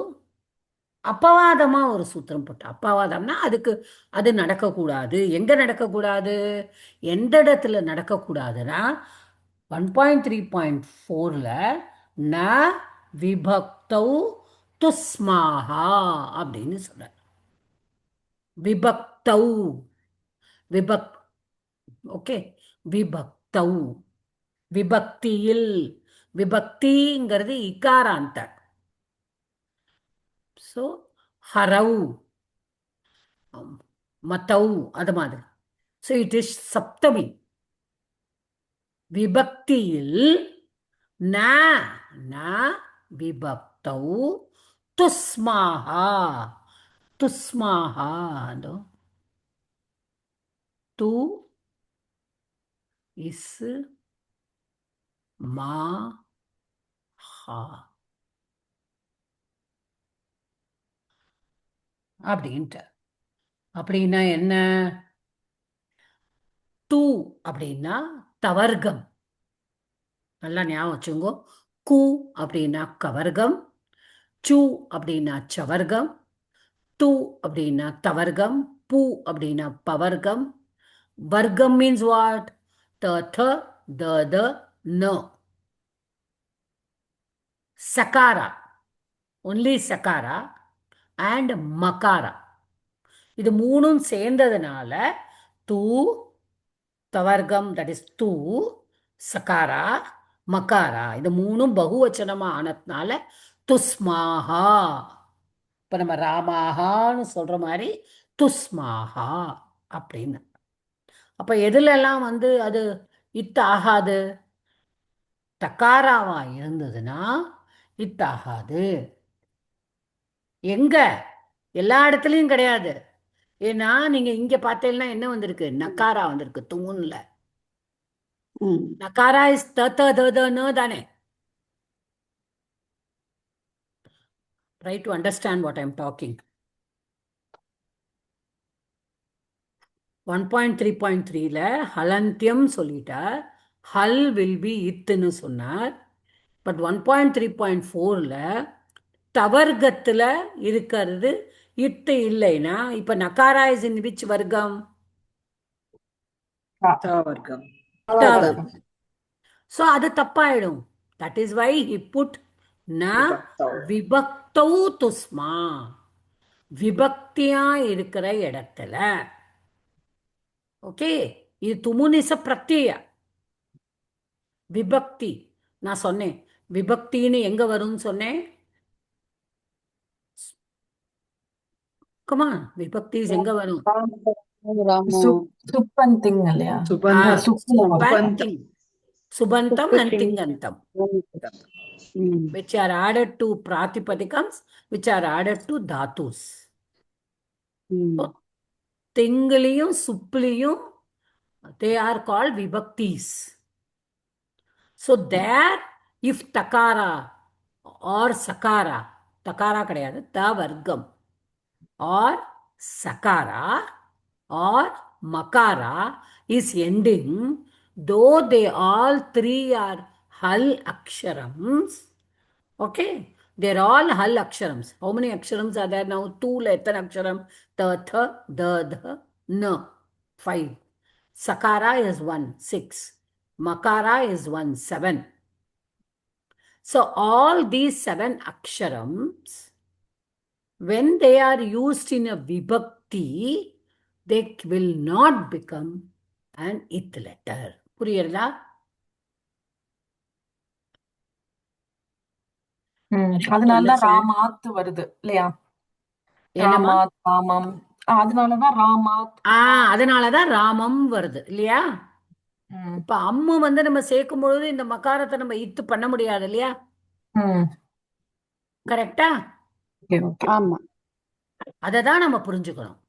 அப்பவாதமா ஒரு சூத்திரம் போட்டு. அப்பவாதம்னா அதுக்கு அது நடக்கக்கூடாது. எங்க நடக்கக்கூடாது? எந்த இடத்துல நடக்கக்கூடாதுன்னா 1.3.4ல ந விபக்தௌ துஸ்மாஹா அப்படின்னு சொல்றார். விபக்தௌ, விபக் ஓகே, விபக்தௌ, விபக்தியில், விபக்திங்கிறது இகாராந்த. ஸோ ஹரவ், மதௌ, அது மாதிரி. ஸோ இட் இஸ் சப்தமி. விபக்தியில் ந, ந விபக்தௌ துஸ்மாஹா, துஸ்மாஹா, அதோ து இஸ் மா ஹா அப்படின்ட்டு. அப்படின்னா என்ன? து அப்படின்னா தவர்க்கம், நல்லா ஞாபகம் வச்சுங்கோ. கு அப்படின்னா கவர்க்கம், சு அப்படின்னா சவர்க்கம், து அப்படின்னா தவர்க்கம், பு அப்படின்னா பவர்க்கம். வர்க்கம் மீன்ஸ் வாட்? த த த த ந. சகாரா, ஒன்லி சகாரா அண்ட் மகாரா, இது மூணும் சேர்ந்ததுனால தூ தவர்க்கம், தட் இஸ் தூ, சகாரா, மகாரா, இது மூணும் பகுவச்சனமா ஆனதுனால துஸ்மாஹா. இப்ப நம்ம ராமாஹான்னு சொல்ற மாதிரி துஸ்மாஹா அப்படின்னு. அப்ப எதுல எல்லாம் அது இத்தாகாது? தக்காராவா இருந்ததுன்னா இத்தாகாது. எங்க? எல்லா இடத்துலயும் கிடையாது. ஏன்னா நீங்க இங்க பார்த்தீங்கன்னா என்ன வந்திருக்கு? நக்காரா வந்திருக்கு தூண்ல. ம். நக்காரா இஸ் த த த த ந தானே. Try to understand what I'm talking. 1.3.3ல ஹலந்தியம் சொல்லிட்டார், ஹல் வில் பி இத்துன்னு சொன்னார். பட் 1.3.4ல தவர்க்கத்துல இருக்கிறது இத்து இல்லைன்னா இப்ப நகாரா இஸ் இன் விச் வர்க்கம்? தவர்க்கம். தவர்க்கம். ஸோ அது தப்பாயிடும். That is why he put ந விபக்தௌ. விபக்தௌ துஸ்மா, விபக்தியா இருக்கிற இடத்துல. ஓகே, இது துமுனிச பிரத்யய விபக்தி. நான் சொன்னேன் விபக்தின்னு எங்க வரும்னு சொன்னேன். கமா, விபக்தி எங்க வரும்? ராமோ. சுப்பந்திங் இல்லையா? சுபந்தம். சுபந்திங், சுபந்தம் and tingantam, ம். which are added to pratipadikams, which are added to dhatus. ம். திங்கிலையும் சுப்லியும் they are called vibhaktis. So there, if takara or sakara, takara கிடையாது, ta vargam, or sakara or makara is ending, though they all three are hal aksharams. Okay, they're all hal aksharams. How many aksharams are there now? 2 la ethan aksharam? Ta, tha, da, dha, na. 5. Sakara is 1, 6. Makara is 1, 7. So all these 7 aksharams, when they are used in a vibhakti, they will not become an it letter. புரியுறதா? அதனாலதான் Ramat வருது இல்லையா? என்னம்மா? Ramat, ராமம். அதனாலதான் Ramat. அதனாலதான் ராமம் வருது இல்லையா? ம். இப்ப அம்மு நம்ம சேர்க்கும் பொழுது இந்த மகாரத்தை நம்ம இத்து பண்ண முடியாது இல்லையா? ம். கரெக்டா? Okay, okay. ஆமா. அததான் நம்ம புரிஞ்சுக்கணும்.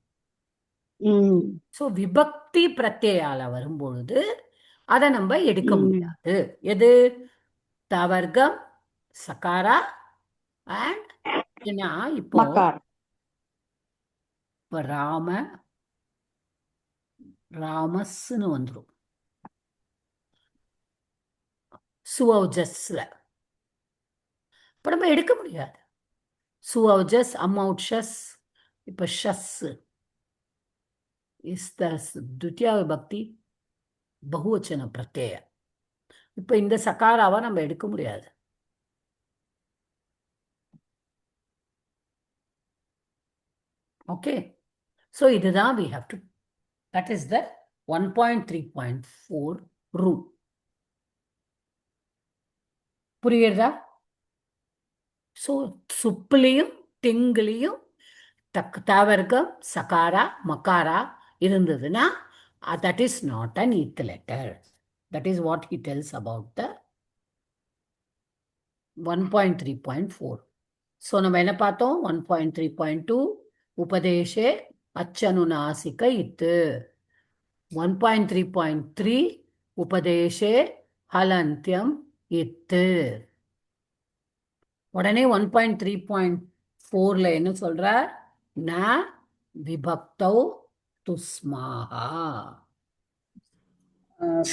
ம். சோ விபக்தி பிரத்யால வரும்பொழுது அதை நம்ம எடுக்க ம். முடியாது. எது? தவர்க்கம், சகாரா அண்ட் என்ன? இப்போ மக்கார். இப்ப ராம, ராமஸ்ன்னு வந்துடும் சுவௌஜஸ்ல. இப்ப நம்ம எடுக்க முடியாது. சுவௌஜஸ், அம்மௌட்சஸ், இப்ப ஷஸ் இஸ் த துத்தியா விபக்தி பகுவச்சன பிரத்யய. இப்ப இந்த சகாராவை நம்ம எடுக்க முடியாது. Okay. So இதுதான் we have to, that is the 1.3.4 rule. புரியுறதா? So சுப்புலையும் திங்குலையும் தவர்க்கம் சகாரா மகாரா இருந்ததுன்னா that is not an eth letter. That is what he tells about the 1.3.4. So நம்ம என்ன பார்த்தோம்? 1.3.2 உபதேசே அச்சனுநாசிக இத்து. 1.3.3 உபதேசே ஹலந்தியம் இத்து. உடனே 1.3.4ல என்ன சொல்றார்? ந விபக்தௌ துஸ்மாஹா.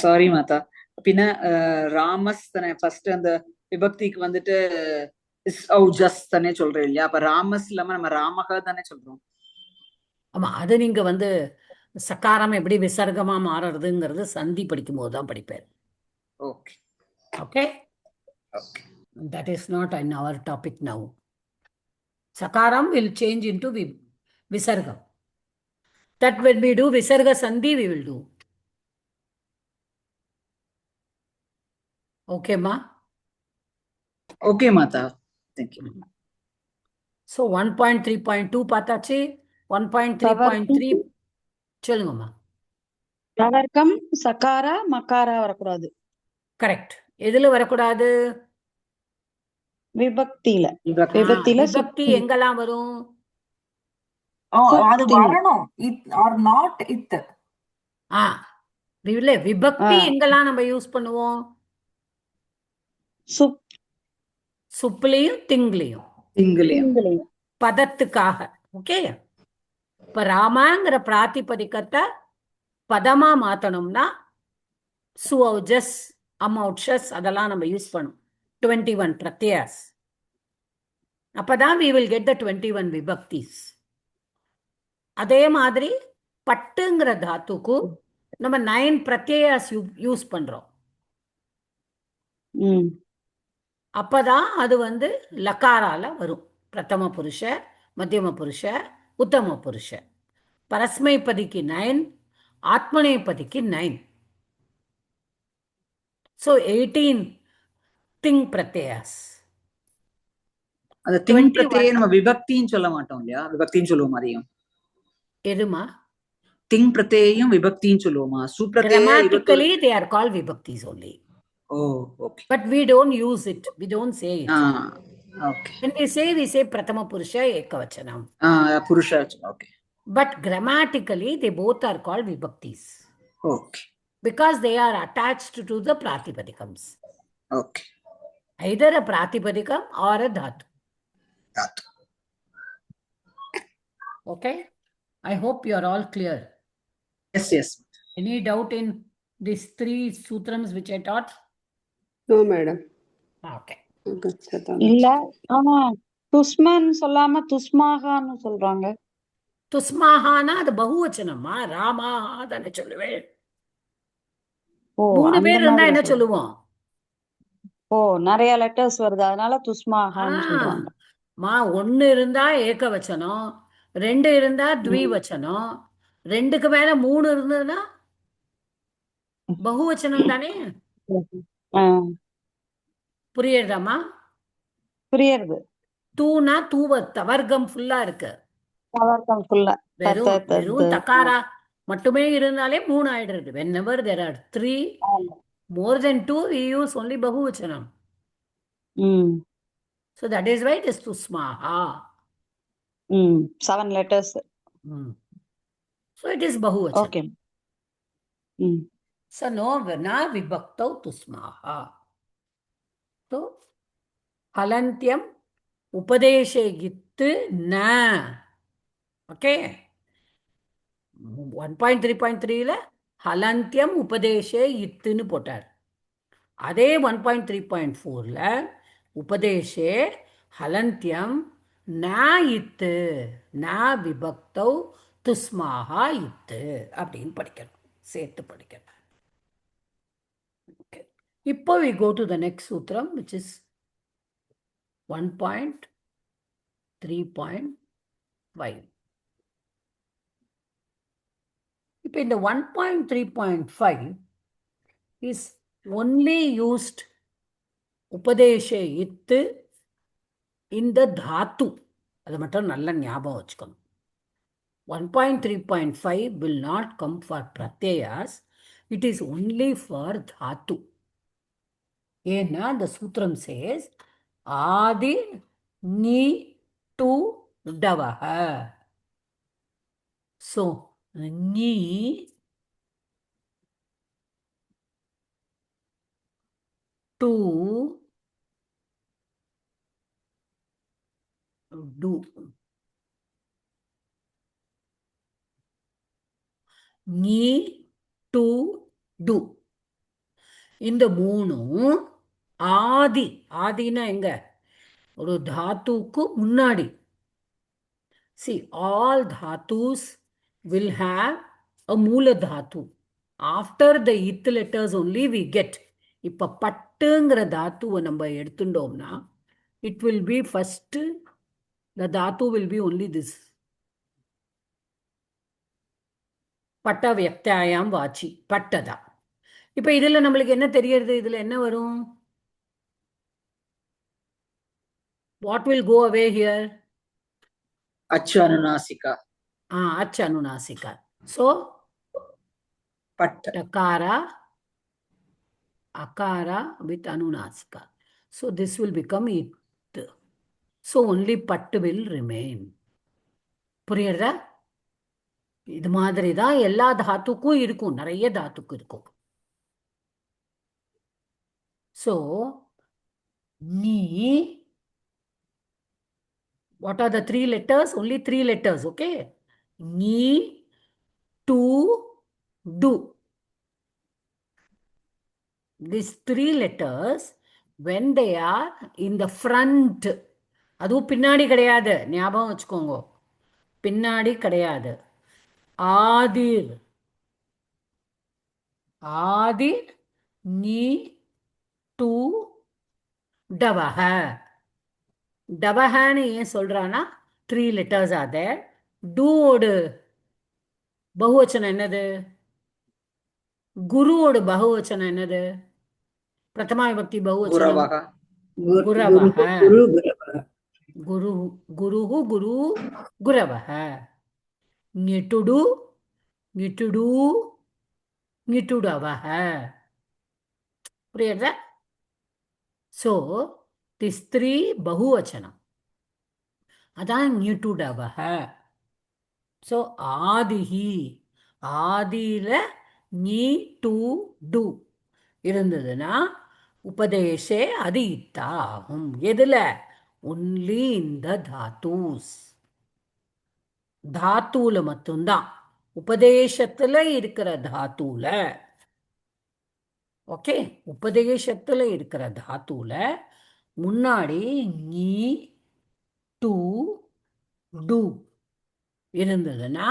சாரி மாதா, பின்ன ராமஸ் தானே ஃபர்ஸ்ட் அந்த விபக்திக்கு வந்துட்டு இஸ் ஔ ஜஸ் தானே சொல்றேன் இல்லையா? அப்ப ராமஸ் இல்லாம நம்ம ராமகா தானே சொல்றோம். ஆமா, அது நீங்க வந்து சகாரம் எப்படி விசர்க்கமா மாறுறதுங்கிறது சந்தி படிக்கும் போது தான் படிப்பார். Okay okay, okay. that is not in our topic now. Sakaram will change into visarga. That when we do visarga sandhi, we will do. Okay, ma? Okay Mata, thank you. So 1.3.2 பார்த்தாச்சு. 1.3.3 சொல்லுங்கம்மா. தவர்க்கம் சகாரா மகாரா வரக்கூடாது. கரெக்ட். எதுல வரக்கூடாது? விபக்தியில. விபக்தி எங்கெல்லாம் வரும்? அது வரணும். இத் ஆர் நாட் இத். இல்ல, விபக்தி எங்கெல்லாம் நம்ம யூஸ் பண்ணுவோம்? சுப்புலையும் திங்குலையும் பதத்துக்காக. ஓகே, இப்ப ராமாங்கிற பிராத்திபதிக்கத்தை பதமா மாத்தணும்னா சுஜஸ் அமௌட்சஸ் அதெல்லாம் நம்ம யூஸ் பண்ணும். 21 பிரத்யாஸ். அப்பதான் we will get the 21 விபக்திஸ். அதே மாதிரி பட்டுங்கிற தாத்துக்கு நம்ம 9 பிரத்யாஸ் யூஸ் பண்றோம். அப்பதான் அது வந்து லகாரால வரும். பிரதம புருஷ, மத்தியம புருஷ, உத்தம புருஷ. பரஸ்மைபதிக்கு 9, ஆத்மநேபதிக்கு 9. So 18 திங் பிரத்யாஸ். அந்த திங் பிரத்யே நம்ம விபக்தின்னு சொல்ல மாட்டோம் இல்லையா? விபக்தின்னு சொல்லுவோம் அதையும். எதுமா? திங் பிரத்யேயும் விபக்தின்னு சொல்லுவோமா? Grammatically they are called vibhaktis only. Oh, okay. But we don't use it. We don't say it. Okay. When we say pratama purusha ekavachanam. Purusha, okay. But grammatically they both are called vibhaktis. Okay. Because they are attached to the pratipadikams. Okay. Either a pratipadikam or a dhatu. Dhatu. Okay? I hope you are all clear. Yes, yes. Any doubt in these 3 sutrams which I taught? No, madam. Okay. இல்ல, ஆனா துஸ்மன் சொல்லாம துஸ்மாகான்னு சொல்றாங்க. துஸ்மாஹானா அது பகுவச்சனம்மா. ராமாஹா தானே சொல்லுவேன். 3 அந்த பேர் இருந்தா மாதிரி என்ன சொல்லுவோம்? நிறைய லெட்டர்ஸ் வருது, அதனால துஸ்மாகான்னு சொல்றாங்க. 1 இருந்தா ஏகவச்சனம், 2 இருந்தா த்விவச்சனம், 2க்கு மேல 3 இருந்ததுன்னா பகுவச்சனம் தானே. புரியுறதாமா? புரியுது. தூனா தூவ தவர்க்கம் ஃபுல்லா இருக்கு. தவர்க்கம் ஃபுல்லா. வெறும் தகாரா மட்டுமே இருந்தாலே 3 ஆயிடுறது. whenever there are 3 more than 2 we use only bahuvachanam. So that is why it is tusmaha. 7 letters. So it is bahuvachanam. Okay. So no na vibhaktau tusmaha. So halantyam upadeshe gittu na. Okay. 1.3.3ல ஹலந்தியம் உபதேசே இத்துன்னு போட்டார். அதே 1.3.4ல உபதேசே ஹலந்தியம் நா இத்து நா விபக்தௌ துஸ்மாஹா இத்து அப்படின்னு படிக்கணும், சேர்த்து படிக்கணும். Okay. இப்போ we go to the next sutram which is 1.3.5. இப்போ இந்த 1.3.5 is only used உபதேசே இத்து இந்த தாத்து. அது மட்டும் நல்ல ஞாபகம் வச்சுக்கணும். 1.3.5 will not come for pratyayas. It is only for dhatu. ஏன்னா the sutram says ஆதி நீ டு டவஹ. So நீ டு டு நீ டு டு இந்த மூணும் ஆதி. ஆதினா எங்க? ஒரு தாத்துக்கு முன்னாடி. See, all dhatus will have a moola dhatu. After the ith letters only we get. இப்ப பட்டுங்கிற தாத்துவை நம்ம எடுத்துட்டோம்னா it will be first, the dhatu will be only this. பட்ட வியக்தாயாம் வாச்சி பட்டதா. இப்ப இதுல நம்மளுக்கு என்ன தெரியறது? இதுல என்ன வரும்? What will go away here? அச்சு அனுநாசிகா. Ach anunasika. So பட்ட. takara, akara with anunasika. So this will become it. So only pat will remain. புரியுறதா? இது மாதிரி தான் எல்லா தாத்துக்கும் இருக்கும். நிறைய தாத்துக்கு இருக்கும். So நீ, what are the 3 letters? Only 3 letters, okay? நீ டு to. These 3 letters, when they are in the front, அதுவும் பின்னாடி கிடையாது, ஞாபகம் வச்சுக்கோங்க. பின்னாடி கிடையாது. ஆதிர், ஆதிர் நீ டு டவஹ. டவஹன்னு ஏன் சொல்றானா 3 letters are there. டூவோடு பகுவச்சனம் என்னது? குருவோட பகுவச்சனம் என்னது? பிரதமா விபக்தி பகுவச்சனம் குரவக. குரவஹ. குரு குருஹு குரு குரவஹ. ஞிட்டுடு ஞிட்டுடு ஞிட்டுடவஹ. புரியுதா? So this 3 பகுவச்சனம், அதான் ஞிட்டுடவஹ. So ஆதிஹி, ஆதியில நீ டு டு இருந்ததுன்னா உபதேசே அது இத்தாகும். எதுல? ஒன்லி இந்த தாத்தூஸ். தாத்தூல மட்டும்தான். உபதேசத்துல இருக்கிற தாத்தூல, ஓகே, உபதேசத்துல இருக்கிற தாத்தூல முன்னாடி நீ டு டு இருந்ததுன்னா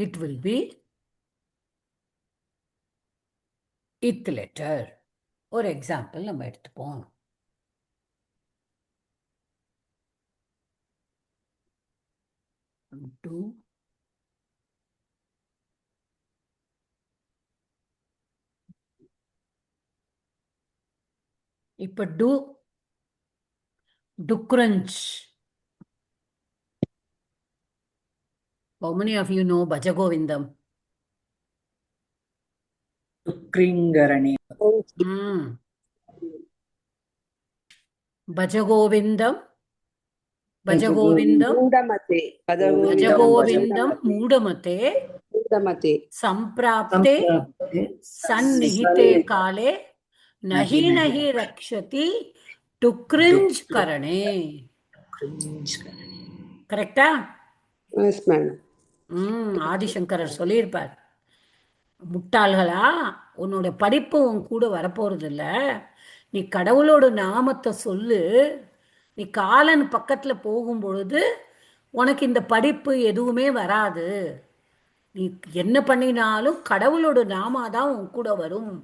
இட் வில் பி இத் லெட்டர். ஒரு எக்ஸாம்பிள் நம்ம எடுத்துப்போம். டு இப்ப டு டுக்ரஞ்ச். How many of you know Bhajagovindam? சுக்ரிங்கரணி. Bhajagovindam, Bhajagovindam, மூடமதே Bhajagovindam, Moodamate, மூடமதே Samprapte, Sannihite Kale, Nahi Nahi Rakshati, Tukrinj Karane. Correct? Yes madam. ஆதிசங்கரர் சொல்லியிருப்பார், முட்டாள்களா, உன்னோட படிப்பு உன் கூட வரப்போறது இல்ல. நீ கடவுளோட நாமத்தை சொல்லு. நீ காலன் பக்கத்துல போகும் பொழுது உனக்கு இந்த படிப்பு எதுவுமே வராது. நீ என்ன பண்ணினாலும் கடவுளோட நாமாதான் உன் கூட வரும்.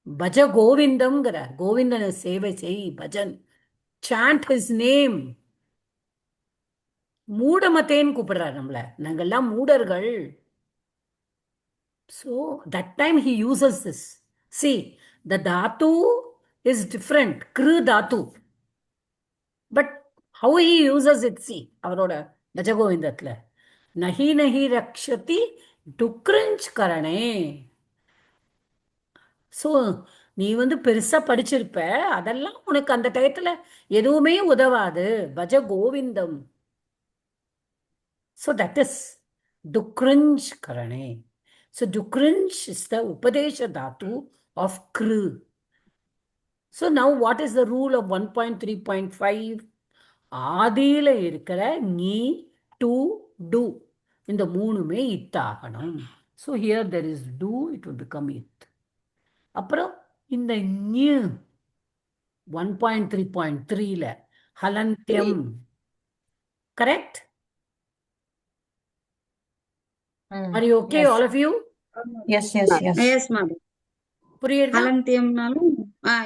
பஜ கோவிந்தம்ங்கிற, கோவிந்தனை சேவை செய், பஜன், சாண்ட் ஹிஸ் நேம். மூடமத்தேன்னு கூப்பிடுறார் நம்மள. நாங்கெல்லாம் மூடர்கள். So that time he uses this. See, the dhatu is different. Kru dhatu. But how he uses it, see, அவரோட பஜகோவிந்தத்துல நஹி நஹி ரக்ஷதி டுக்ரஞ்ச் கரணே. ஸோ நீ வந்து பெருசா படிச்சிருப்ப, அதெல்லாம் உனக்கு அந்த டயத்துல எதுவுமே உதவாது. Bhaja Govindam. So that is டுக்ரஞ்ச் கரணே. ஸோ டுக்ரஞ்ச் இஸ் த உபதேச தாத்து ஆஃப் கிரு. So now what is the rule of 1.3.5? ஆதியில இருக்கிற நீ, டு, டு, இந்த மூணுமே இத்தாகணும். ஸோ ஹியர் தெர் இஸ் டூ, இட் வில் பிகம் இத். அப்புறம் இந்த நியூ 1.3.3ல ஹலந்தியம். Correct? Are you okay all of you? Yes, yes, yes. Yes madam. புரியுதா? அலந்தியம்னாலும்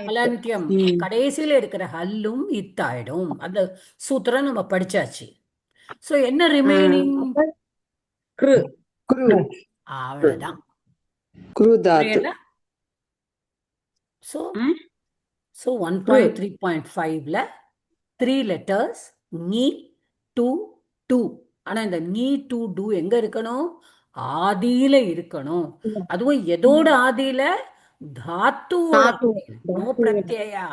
ஹலந்தியம் கடைசியில இருக்கிற ஹல்லும் இத்தாயிடும். அந்த சூத்திரம் நம்ம படிச்சாச்சு. ஸோ என்ன ரிமைனிங்? கிரு. குரு அவ்வளவுதான். குரு தாத்து. புரியல? So 1.3.5ல 3 letters நீ, டு, டு. ஆனா இந்த நீ, டு, டு எங்க இருக்கணும்? ஆதியில இருக்கணும். அதுவும் எதோட ஆதியில? தாத்துவோட ஆதியில. No பிரத்யயா.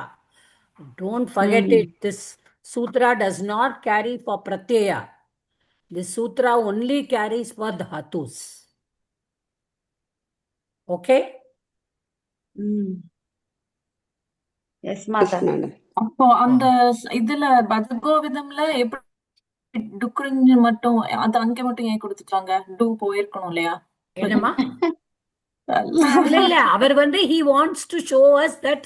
Don't forget it. This sutra does not carry for pratyaya. This sutra only carries for dhatus. Okay? Yes madam. Madam. அப்போ அந்த இதுல பஜகோவிதம்ல எப்படி டுக்ரிஞ்சு மட்டும் அது அங்க மட்டும் ஏன் கொடுத்துட்டாங்க? டூ போயிருக்கணும் இல்லையா? என்னம்மா? இல்ல இல்ல, அவர் வந்து he wants to show us that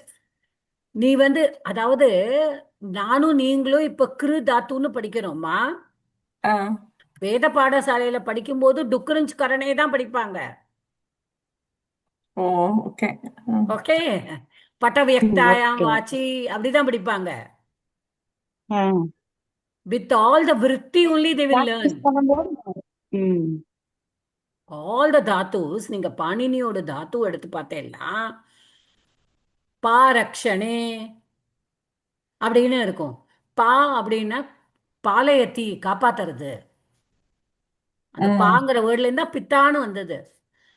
நீ வந்து, அதாவது நானும் நீங்களும் இப்ப கிரு தாத்துன்னு படிக்கிறோம்மா. வேத பாடசாலையில படிக்கும்போது டுக்ரஞ்ச் கரணே தான் படிப்பாங்க. ஓ ஓகே. ஓகே, பட்ட வியக்தாயாம் வாச்சி அப்படிதான் படிப்பாங்க. With all the vritti only they will learn. All the dhatus, நீங்க பாணினியோட தாத்து எடுத்து பார்த்தேன்னா பாரக்ஷணே அப்படின்னு இருக்கும். பா அப்படின்னா பாளையத்தி காப்பாத்துறது. அந்த பாங்கிற வேர்ட்ல இருந்தா பித்தான்னு வந்தது.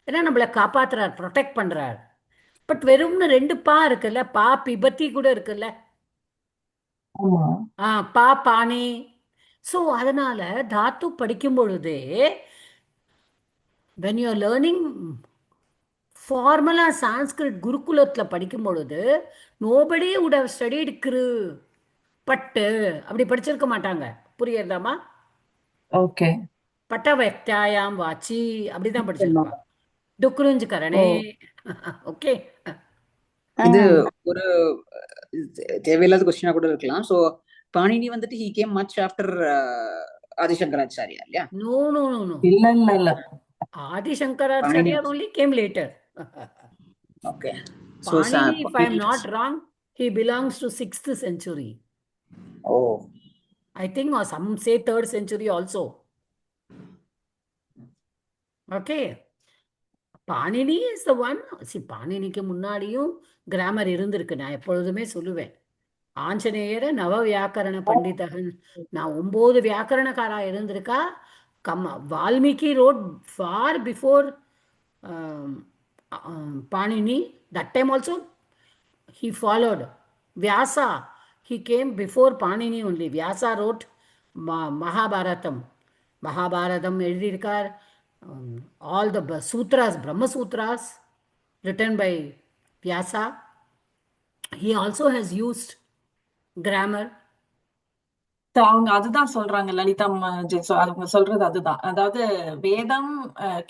ஏன்னா நம்மள காப்பாத்துறார், ப்ரொடெக்ட் பண்றார். பட் வெறும்னு 2 பா இருக்குல்ல, பா பிபத்தி கூட இருக்குல்ல, பா பாணி. ஸோ அதனால தாத்து படிக்கும் பொழுதே when you are learning ஃபார்மலா Sanskrit குருகுலத்துல படிக்கும் பொழுது nobody would have studied கிரு பட்டு அப்படி படிச்சிருக்க மாட்டாங்க. புரியுறதாமா? ஓகே. பட்ட வெக்தாயாம் வாச்சி அப்படிதான் படிச்சிருப்பாங்க. டுக்ருஞ்ச் கரணே. ஓகே. இது ஒரு தேவையில்லாத கொஸ்டினா கூட இருக்கலாம். சோ பாணினி வந்துட்டு he came much after ஆதிசங்கராச்சாரியா இல்லையா? நோ நோ நோ நோ, இல்ல இல்ல இல்ல. ஆதிசங்கராச்சாரியா only came later. Okay. So Panini, if I am not wrong, he belongs to 6th century. Oh. I think, or some say 3rd century also. Okay. Panini is the one. See, பாணினிக்கு முன்னாடியும் grammar இருந்திருக்கு. நான் எப்பொழுதுமே சொல்லுவேன், ஆஞ்சநேயர நவ வியாக்கரண பண்டிதகன். நான் 9 வியாக்கரணக்காரா இருந்திருக்கா. Valmiki road far before Panini. That time also he followed Vyasa. He came before Panini only. Vyasa wrote Mahabharatam. Mahabharatam எழுதியிருக்கார். All the sutras, Brahma Sutras, written by Vyasa. He also has used grammar. அவங்க அதுதான் சொல்றாங்க லலிதா அவங்க சொல்றது அதுதான். அதாவது வேதம்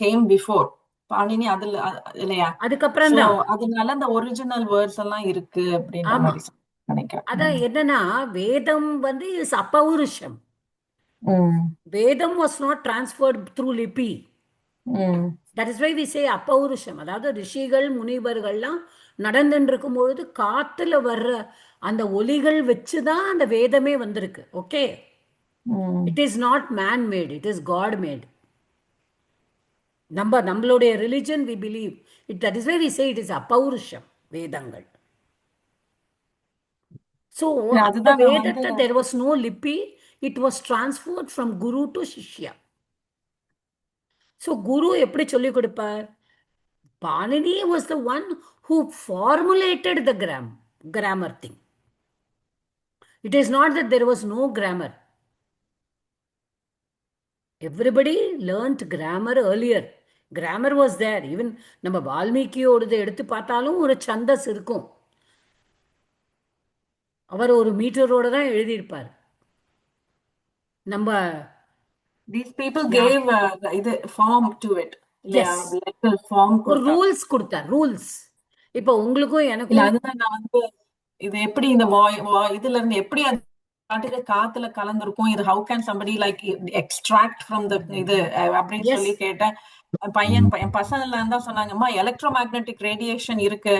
game before Panini அதுல இல்லையா? அதுக்கப்புறம் தான் அதனால அந்த ஒரிஜினல் வேர்ட்ஸ் எல்லாம் இருக்கு அப்படின்ற மாதிரி நினைக்கிறேன். அதான் என்னன்னா, வேதம் வந்து இஸ் அப்பௌருஷம். வேதம் was not transferred through லிபி. That is why we say அப்பௌருஷம். அதாவது ரிஷிகள் முனிவர்கள்லாம் நடந்துட்டு இருக்கும் பொழுது காத்துல வர்ற அந்த ஒலிகள் வச்சுதான் அந்த வேதமே வந்திருக்கு. Okay, it is not man made, it is God made. நம்மளுடைய religion we believe it. That is why we say it is அபௌருஷம் வேதங்கள். ஸோ இல்ல, அந்த அதுதான் நான் வந்து வேதத்தை there was no lipi. It was transferred from guru to shishya. So குரு எப்படி சொல்லிக் கொடுப்பார்? Panini was the one who formulated the grammar thing. It is not that there was no grammar. Everybody learnt grammar earlier. Grammar was there. Even நம்ம வால்மீகியோடது எடுத்து பார்த்தாலும் ஒரு சந்தஸ் இருக்கும். அவர் ஒரு மீட்டரோட தான் எழுதியிருப்பார். நம்ம these people gave இது form to it. இல்லையா? Yes. letter form ஒரு கொடுத்தாங்க. ரூல்ஸ் கொடுத்தார். ரூல்ஸ் இப்போ உங்களுக்கும் இல்ல, எனக்கும் அதுதான் நான் வந்து இது எப்படி இந்த இதுல இருந்து எப்படி அது பாட்டுக்கு காத்துல கலந்திருக்கும், இது how can somebody like extract from the இது அப்படின்னு Yes. சொல்லி கேட்டேன். என் பசங்கள்ல இருந்தா சொன்னாங்கம்மா, எலக்ட்ரோ மேக்னெட்டிக் ரேடியேஷன் இருக்கு,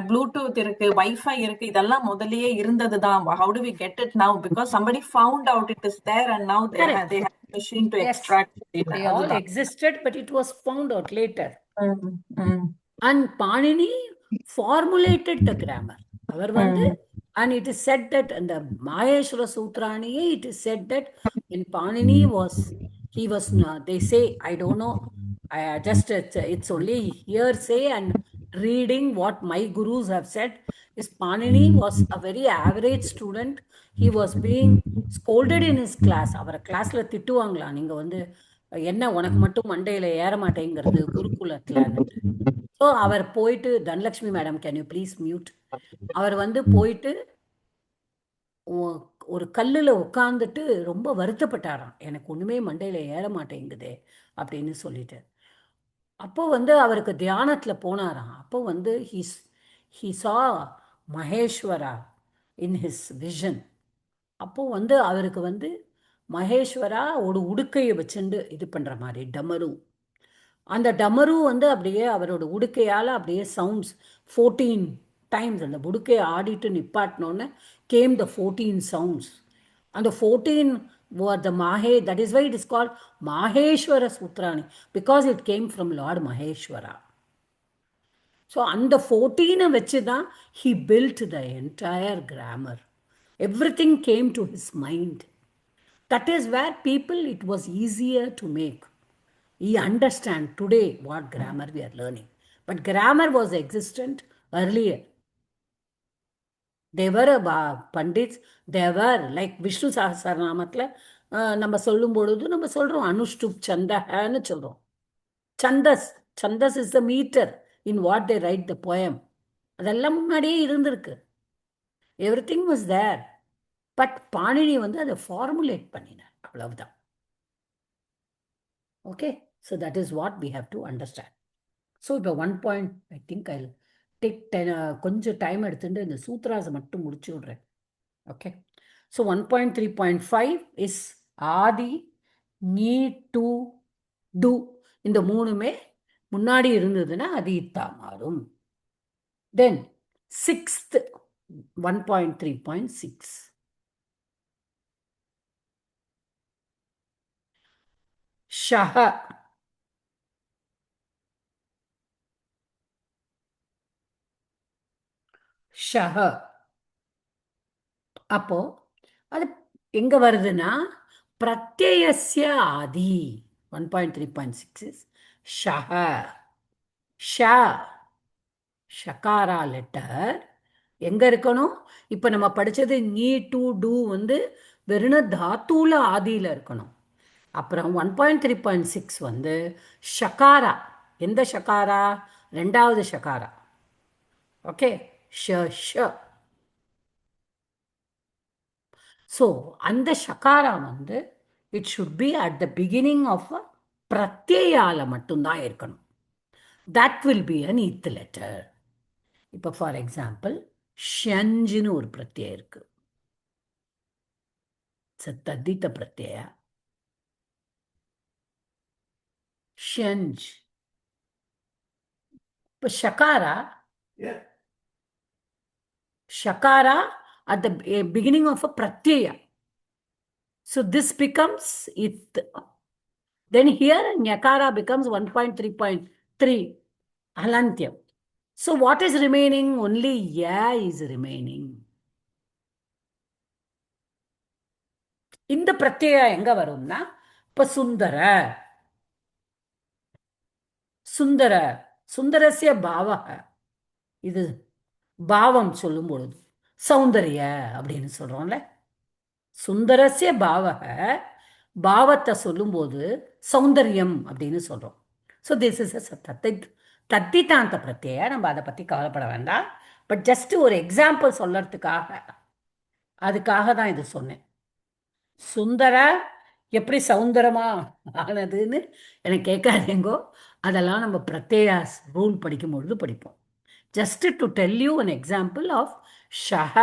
ப்ளூடூத் இருக்கு, வைஃபை இருக்கு, இதெல்லாம் முதல்லயே இருந்ததுதான். how do we get it now? Because somebody found out it is there and now they Correct. have a machine to Yes. extract it. they all அதுதான். existed, but it was found out later. ம், ம், And Panini formulated the grammar. அவர் வந்து, and it is said that in the Maheshwara Sutraniye, it is said that when Panini was, he was, they say, I don't know, I just, it's only hearsay and reading what my gurus have said, is Panini was a very average student. He was being scolded in his class. அவரை கிளாஸ்ல திட்டுவாங்களா, நீங்க வந்து என்ன உனக்கு மட்டும் மண்டையில ஏற மாட்டேங்கிறது குருகுலத்துல. ஸோ அவர் போயிட்டு, Dhanalakshmi madam can you please mute. அவர் வந்து போயிட்டு ஒரு கல்லில் உட்காந்துட்டு ரொம்ப வருத்தப்பட்டாராம், எனக்கு ஒன்றுமே மண்டையில் ஏற மாட்டேங்குதே அப்படின்னு சொல்லிட்டு. அப்போ வந்து அவருக்கு தியானத்தில் போனாராம். அப்போ வந்து he saw Maheshwara in his vision. அப்போ வந்து அவருக்கு வந்து மகேஸ்வரா ஒரு உடுக்கையை வச்சுண்டு இது பண்ணுற மாதிரி டமரு. அந்த டமரு வந்து அப்படியே அவரோட உடுக்கையால் அப்படியே சவுண்ட்ஸ் 14 டைம்ஸ் அந்த உடுக்கையை ஆடிட்டு நிப்பாட்டினோன்னு கேம் த 14 சவுண்ட்ஸ். அந்த 14 were the Mahe, that is why it is called Maheshwara Sutrani, because it came from Lord Maheshwara. So அந்த 14 வச்சு தான் he built the entire grammar. Everything came to his mind. That is where people, it was easier to make. We understand today what grammar we are learning. But grammar was existent earlier. They were pandits. They were like Vishnu Sahasranamathla. நம்ம சொல்லும் பொழுது நம்ம சொல்றோம் அனுஷ்டுப் சந்தஹன்னு சொல்றோம். Chandas is the meter in what they write the poem. அதெல்லாம் முன்னாடியே இருந்திருக்கு. Everything was there. But Panini வந்து அதை ஃபார்முலேட் பண்ணினார், அவ்வளவுதான். Okay, so that is what we have to understand. So இப்போ 1 point, I think I take 10 கொஞ்சம் டைம் எடுத்துட்டு இந்த சூத்ராஸை மட்டும் முடிச்சு விட்றேன். ஓகே, ஸோ 1.3.5 இஸ் ஆதி, நீட் டு, டு. இந்த மூணுமே முன்னாடி இருந்ததுன்னா அது இத்தா மாறும். தென் 6th 1.3.6 ஷஹ. ஷஹ அப்போ அது எங்க வருதுன்னா பிரத்யயஸ்ய ஆதி. 1.3.6 இஸ் ஷஹ. ஷகாரா லெட்டர் எங்க இருக்கணும்? இப்போ நம்ம படிச்சது நீ டு டூ வந்து வெறும் தாத்துல ஆதியில இருக்கணும். அப்புறம் 1.3.6 வந்து ஷகாரா. எந்த ஷகாரா? ரெண்டாவது ஷகாரா. ஓகே, ஷ. ஸோ அந்த ஷகாரா வந்து it should be at the beginning of a பிரத்யயால மட்டும்தான் இருக்கணும். That will be an it letter. இப்போ ஃபார் எக்ஸாம்பிள் ஷஞ்சுன்னு ஒரு பிரத்யம் இருக்கு, தத்தித்த பிரத்ய. ஷஞ்ச். இப்போ ஷகாரா at the beginning of a pratyaya. So this becomes it. Then here Nyakara becomes 1.3.3 Halantyam. So what is remaining? Only Ya is remaining. இந்த பிரத்யயா எங்க வரும்னா இப்ப சுந்தர சுந்தர சுந்தரஸ்ய பாவக இது பாவம் சொல்லும் பொழுது சௌந்தர்ய அப்படின்னு சொல்றோம்ல. சுந்தரஸ்ய பாவக பாவத்தை சொல்லும்போது சௌந்தர்யம் அப்படின்னு சொல்றோம். ஸோ திஸ் இஸ் தத்தித்தாந்த பிரத்யய. நம்ம அதை பத்தி கவலைப்பட வேண்டாம். பட் ஜஸ்ட் ஒரு எக்ஸாம்பிள் சொல்லறதுக்காக அதுக்காக தான் இது சொன்னேன். சுந்தர எப்படி சௌந்தரமா ஆனதுன்னு எனக்கு கேட்காதீங்கோ. அதெல்லாம் நம்ம பிரத்யாஸ் ரூல் படிக்கும் பொழுது படிப்போம். Just to tell you an example of ஷஹ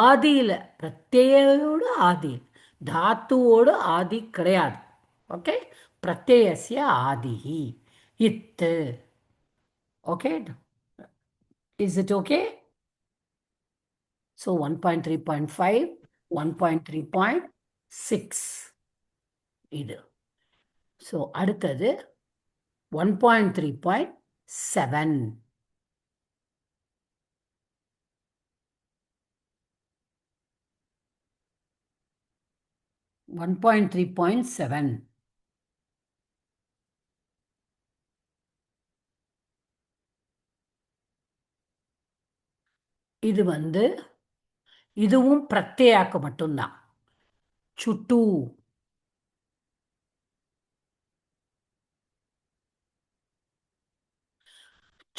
ஆதியில் பிரத்யோடு ஆதி தாத்துவோடு ஆதி கிடையாது. ஓகே, பிரத்யஸ்ய ஆதிஹி இத்து. Okay, is it okay? So 1.3.5 1.3.6 இது. ஸோ அடுத்தது 1.3.7. இது இதுவும் பிரத்யாக்கு மட்டும்தான். சுட்டு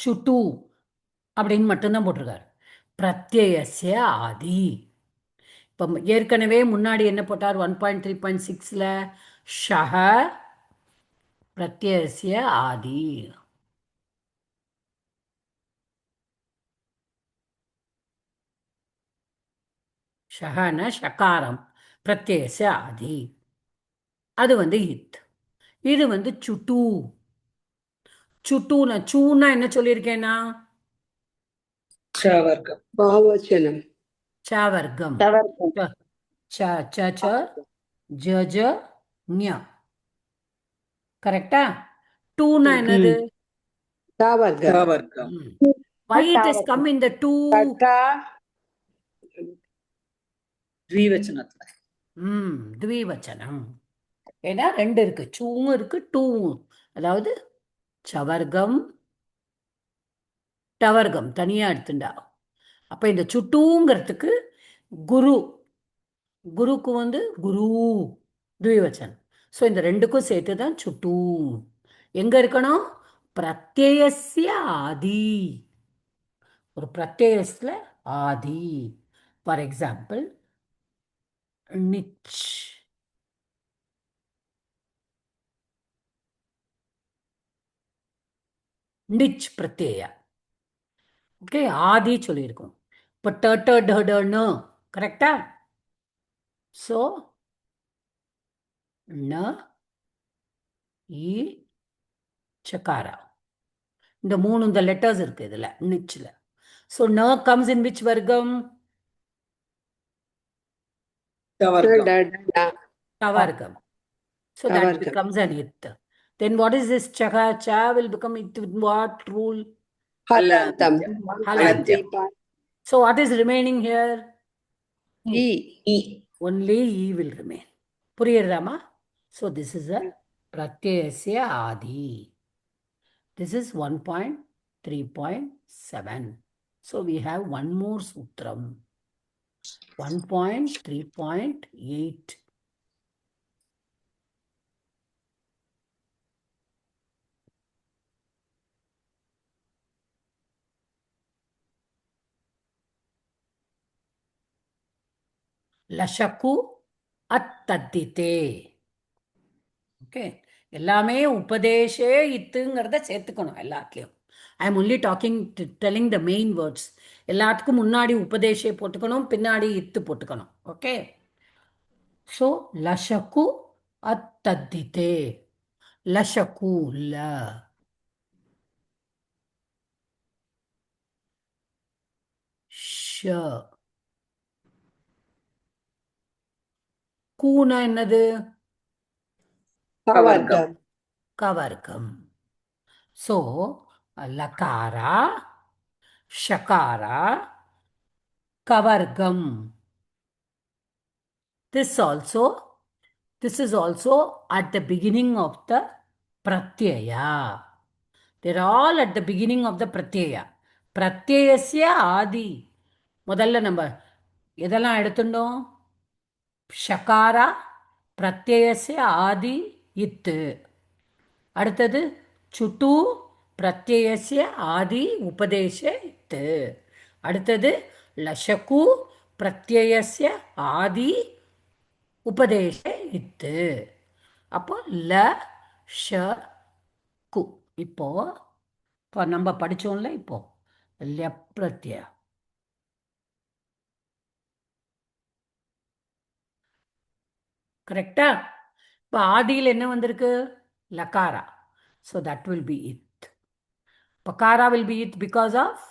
சுட்டு அப்படின்னு மட்டும்தான் போட்டிருக்காரு. பிரத்யஸ்ய ஆதி. இப்போ ஏற்கனவே முன்னாடி என்ன போட்டார்? 1.3.6ல ஷஹ பிரத்யஸ்ய ஆதி. ஷஹன ஷகாரம் பிரத்யஸ்ய ஆதி. அது இத். இது சுட்டு. சுட்டுனா சூன்னா என்ன சொல்லியிருக்கேன்னா சவர்க்கம். பாவச்சனம். சாவர்க்கம். ச ச ச ஜ ஜ ஞ. கரெக்டா? டூனா என்னது? தாவர்க்கம். சவர்க்கம். Why it is come in the two? கட்டா த்விவச்சனத்துல. த்விவச்சனம். ஏன்னா ரெண்டு இருக்கு, சூவும் இருக்கு டூவும். அதாவது சவர்க்கம் டவர்க்கம் தனியா எடுத்துண்டா. அப்ப இந்த சுட்டூங்கிறதுக்கு குரு, குருக்கு குரு த்விவச்சனம். ஸோ இந்த ரெண்டுக்கும் சேர்த்து தான் சுட்டு. எங்க இருக்கணும்? பிரத்யஸ்ய ஆதி. ஒரு பிரத்யஸ்ல ஆதி. For example நிச். நிச் பிரத்யய. ஓகே, ஆதி சொல்லியிருக்கோம். இப்போ டர்டர்டர்னு கரெக்டா? ஸோ ந இ சகாரா. இந்த மூணு இந்த லெட்டர்ஸ் இருக்கு இதுல நிச்ல. ஸோ ந கம்ஸ் இன் விச் வர்க்கம்? Tavargam. So that Tavargam. becomes an it. Then what is this chaka? Cha will become it with what rule? ஹலந்தம். Halantyam. So what is remaining here? E. Only E will remain. Puriyadama? So this is a pratyasya adi. This is 1.3.7. So we have one more sutram. 1.3.8. லஷக்கு அத்தத்தித்தே. Okay, எல்லாமே உபதேசே இத்துங்கிறத சேர்த்துக்கணும் எல்லாத்துலேயும். I am only talking telling the main words. எல்லாத்துக்கும் முன்னாடி உபதேசே போட்டுக்கணும், பின்னாடி இத்து போட்டுக்கணும். Okay, so லஷக்கு அத்தத்தித்தே. லஷக்கு ல ஷ. கூனா என்னது? Kavargam. Kavargam. So, lakara, shakara, kavargam. This is also at the beginning of the pratyaya. They're all at the beginning of the pratyaya. Pratyayasya adi. முதல்ல நம்ம எதெல்லாம் எடுத்துட்டோம்? ஷகாரா பிரத்யயஸ்ய ஆதி இத்து. அடுத்தது சுட்டு பிரத்யயஸ்ய ஆதி உபதேச இத்து. அடுத்தது லஷகு பிரத்யயஸ்ய ஆதி உபதேச இத்து. அப்போ ல ஷ கு. இப்போ நம்ம படிச்சோம்ல, இப்போ லப்ரத்யா. கரெக்டா? இப்போ ஆதியில் என்ன வந்திருக்கு? லகாரா. So that will be it. Pakara will be it because of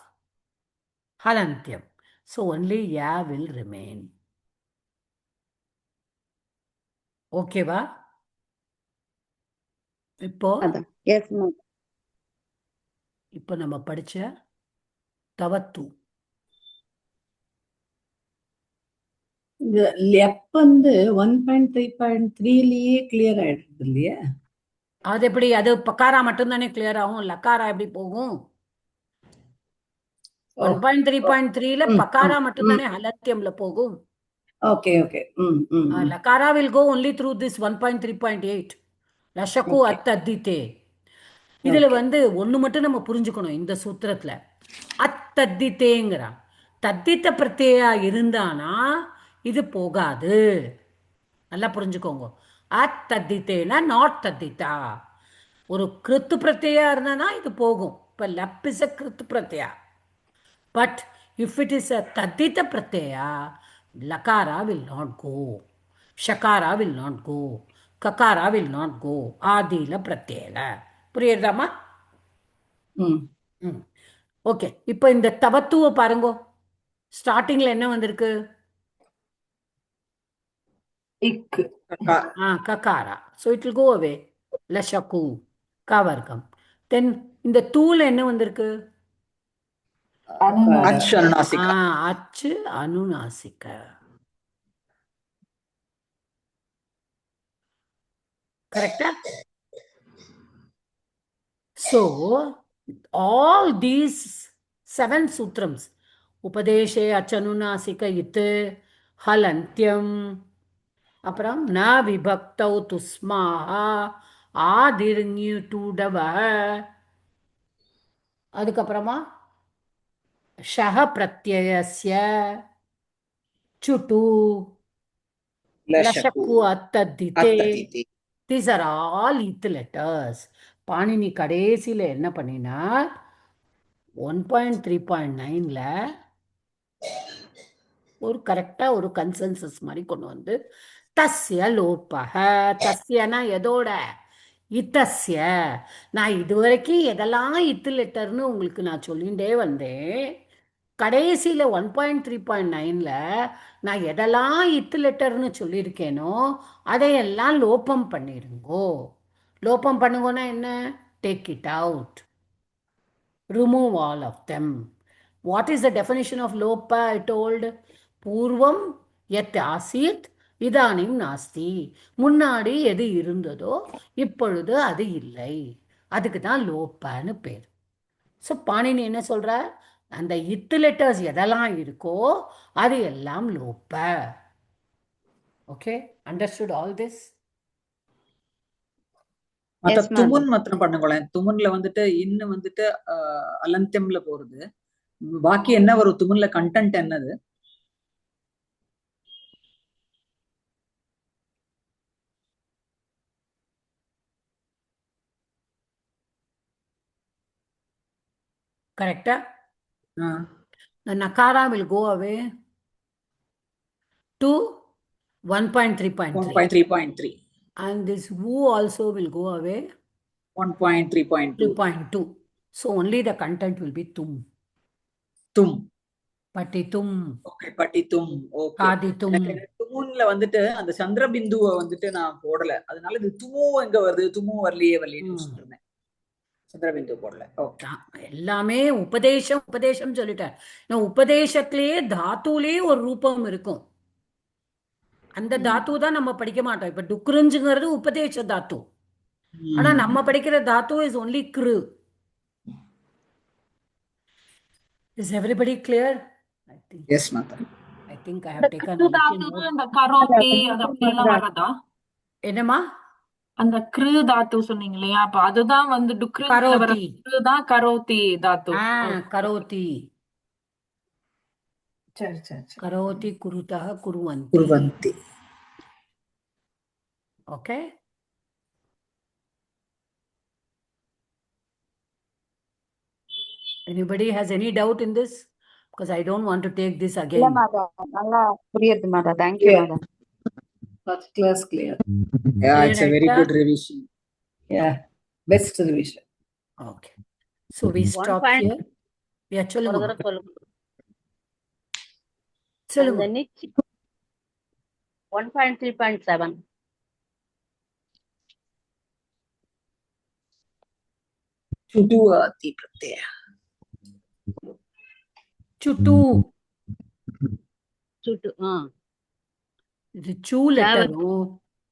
halantyam. So only ya will remain. ஓகேவா? இப்போ எஸ் மேம். இப்போ நம்ம படிச்ச தவத்து. இந்த லெப் வந்து 1.3.3லயே கிளியர் ஆயிடுது இல்லையா? அது எப்படி? அது பக்காரா மட்டும்தானே கிளியர் ஆகும், லக்காரா எப்படி போகும்? 1.3.3ல பக்காரா மட்டும்தானே ஹலத்தியம்ல போகும். Okay okay. Lakara will go only through this 1.3.8 லஷகு அத்தத்தித்தே. இதுல வந்து ஒண்ணு மட்டும் நம்ம புரிஞ்சுக்கணும் இந்த சூத்திரத்துல. அத்தத்தித்தேங்கிறான். தத்தித்த பிரத்யா இருந்தானா இது போகாது. நல்லா புரிஞ்சுக்கோங்க. அத்தத்தித்தேனா நாட் தத்தித்தா. ஒரு கிருத்து பிரத்யா இருந்தானா இது போகும். இப்ப lyap is a krit pratyaya. But if it is a taddhita pratyaya, lakara will not go, shakara will not go, kakara will not go. ஆதியில பிரத்யேல. புரியுதாமா? ஓகே. இப்போ இந்த தவத்துவ பாருங்க. ஸ்டார்டிங்ல என்ன வந்திருக்கு? ககாரா. ஸோ இட் வில் கோ அவே. லஷகு கவர்க்கம். தென் இந்த தூள் என்ன வந்திருக்கு? அச்சு அனுநாசிக. கரெக்டா? So all these 7 sutrams, உபதேசே அச்சனுநாசிக இத்து ஹலந்தியம், அப்புறம் ந விபக்தௌ துஸ்மாஹா ஆதிர்ஞு டூடவ, அதுக்கப்புறமா ஷஹ பிரத்யயஸ்ய சுட்டு லஷக்கு அத்தத்திதே. These are all ith letters. Panini கடைசியில் என்ன பண்ணினார்? 1.3.9ல ஒரு கரெக்டா ஒரு கன்சென்சஸ் மாதிரி கொண்டு வந்து தஸ்ய லோபக. தஸ்யனா எதோட? இத்தஸ்ய. நான் இதுவரைக்கும் எதெல்லாம் இத்து லெட்டர்னு உங்களுக்கு நான் சொல்லிகிட்டே வந்தேன். கடைசியில் 1.3.9ல நான் எதெல்லாம் இத்து லெட்டர்னு சொல்லியிருக்கேனோ அதையெல்லாம் லோபம் பண்ணிருங்கோ. லோபம் பண்ணுங்கன்னா என்ன? Take it out. Remove all of them. What is the definition of lopa? I told. பூர்வம் யத் ஆசீத் இதானிம் நாஸ்தி. முன்னாடி எது இருந்ததோ இப்பொழுது அது இல்லை. அதுக்கு தான் லோப்பன்னு பேர். ஸோ பாணினி என்ன சொல்ற? அந்த இத்து லெட்டர்ஸ் எதெல்லாம் இருக்கோ அது எல்லாம் லோப்ப. Okay, understood all this? துமுன் மாத்திரம் பண்ணுங்களேன். துமுன்ல வந்துட்டு இன்னும் வந்துட்டு அலந்தியம்ல போறது. பாக்கி என்ன வரும்? துமுன்ல கண்டென்ட் என்னது? கரெக்டா? The nakara will go away to 1.3.3. 1.3.3. And this woo also will go away 1.3.2. 2.2. So only the content will be tum. Tum. Patitum. Okay, patitum. Okay. Kaditum. துமுன்ல வந்துட்டு அந்த சந்திர பிந்துவை வந்துட்டு நான் போடல, அதனால இது துமு எங்க வருது, துமு வரலையேன்னு யோசிச்சுட்டு இருந்தேன். சந்திர பிந்து போடல. ஓகே, எல்லாமே உபதேசம் உபதேசம் சொல்லிட்டேன். நான் உபதேசத்திலேயே தாத்துலயே ஒரு ரூபம் இருக்கும். அந்த தாத்து தான் நம்ம படிக்க மாட்டோம். இப்ப டுக்ருஞ்சுங்கிறது உபதேச தாத்து. ஆனா நம்ம படிக்கிற தாத்து இஸ் ஒன்லி கிரு. Is everybody clear? S Mata. I think I have taken a Tattva little more. அந்த கரோத்தி அது அப்படியெல்லாம் வர்றதா? என்னம்மா? அந்த கிரு தாத்து சொன்னீங்க இல்லையா, அப்ப அதுதான் வந்து டுக்ருல வர கரோதி. தான் கரோத்தி தாத்து. கரோதி. சரி சரி சரி. கரோதி குருதः குர்வந்தி. குர்வந்தி. Okay. Anybody has any doubt in this? Because I don't want to take this இல்ல again. மாதா, நல்லா புரியுது மாதா. Thank you Yeah. Mata. First class clear. Yeah, it's a very Clear, good revision. Yeah. Best revision. Okay. So we stop here. Yeah, ஒரு சொல்லுங்க. தடவை சொல்லுங்க. அந்த சொல்லுங்க. நிச் 1.3.7 Chutu ati pratyaya. சுட்டு. சுட்டு இது சூ லெட்டரும்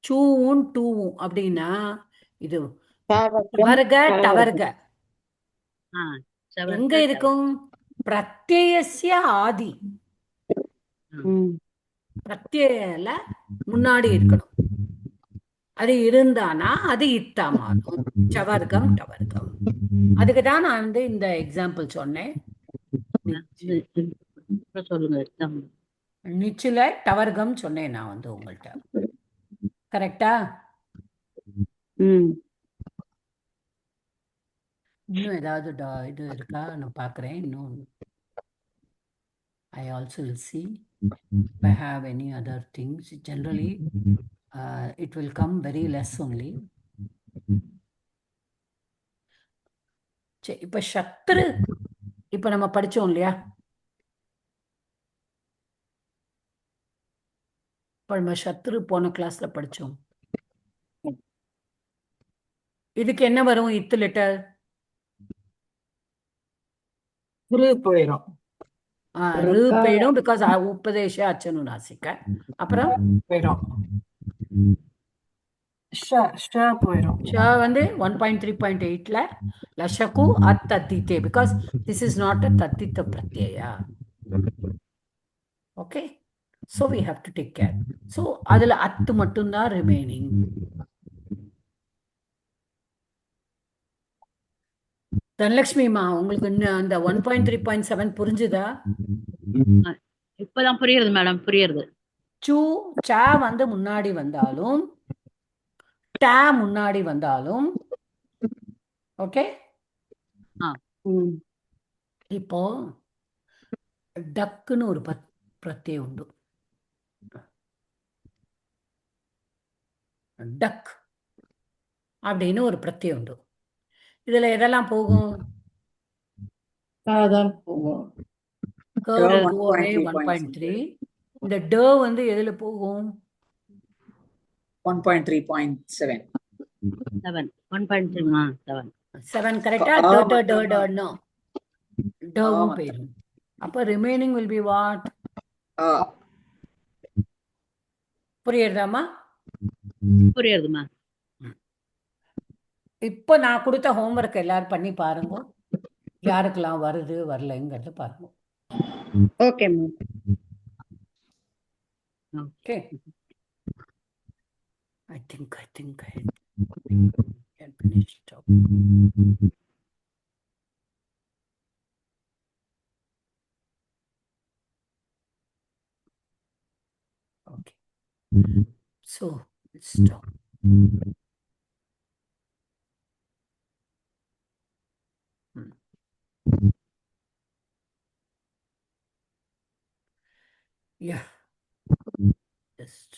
சூவும் டூவும் அப்படின்னா இது டவர்க டவர்க எங்க இருக்கும்? பிரத்யஸ்ய ஆதி. பிரத்யல முன்னாடி இருக்கணும். அது இருந்தானா அது இத்தா மாறும். சவர்க்கம் டவர்க்கம். அதுக்கு தான் நான் வந்து இந்த எக்ஸாம்பிள் சொன்னேன். சொல்லுங்க. நிச்சில டவர்கம் சொன்னேன் நான் வந்து உங்கள்கிட்ட. கரெக்டா? இன்னும் ஏதாவது இது இருக்கா நான் பார்க்குறேன். இன்னும் I also will see if I have any other things. Generally, it will come very less only. சரி, இப்ப சத்ரு இப்ப நம்ம படிச்சோம் இல்லையா? இப்ப நம்ம சத்ரு போன கிளாஸ்ல படிச்சோம். இதுக்கு என்ன வரும்? இத்து லெட்டர் கிரு போயிடும். ரு போயிடும். பிகாஸ் உபதேச அச்சனு நாசிக்க. அப்புறம் போயிடும். போயிடும். வந்து 1.3.8ல லஷக்கு அத்தத்தித்தே. Because this is not a taddhita pratyaya. Okay, so we have to take care. So அதுல அத்து மட்டும்தான் ரிமைனிங். தனலட்சுமிமா, உங்களுக்கு இன்னும் அந்த 1.3.7 புரிஞ்சுதா? இப்பதான் புரியுது மேடம், புரியுது. சூ சா வந்து முன்னாடி வந்தாலும் டா முன்னாடி வந்தாலும் ஓகே. இப்போ டக்குன்னு ஒரு பிரத்யம் உண்டு. டக் அப்படின்னு ஒரு பிரத்யம் உண்டு. இதுல எதெல்லாம் போகும்? அதான் போகும். 1.3. இந்த ட வந்து எதுல போகும்? 1.3.7. 7 கரெக்டா? டவும் போயிடும். அப்ப ரிமைனிங் வில் பி வாட்? புரியுறதாமா? புரியுதுமா. இப்போ நான் கொடுத்த ஹோம்ஒர்க் எல்லாரும் பண்ணி பாருங்க. யாருக்கெல்லாம் வருது வரலைங்கிறத பாருங்க. Okay ma'am. Okay, I think I can finish it up. Okay, so let's stop. Yeah, just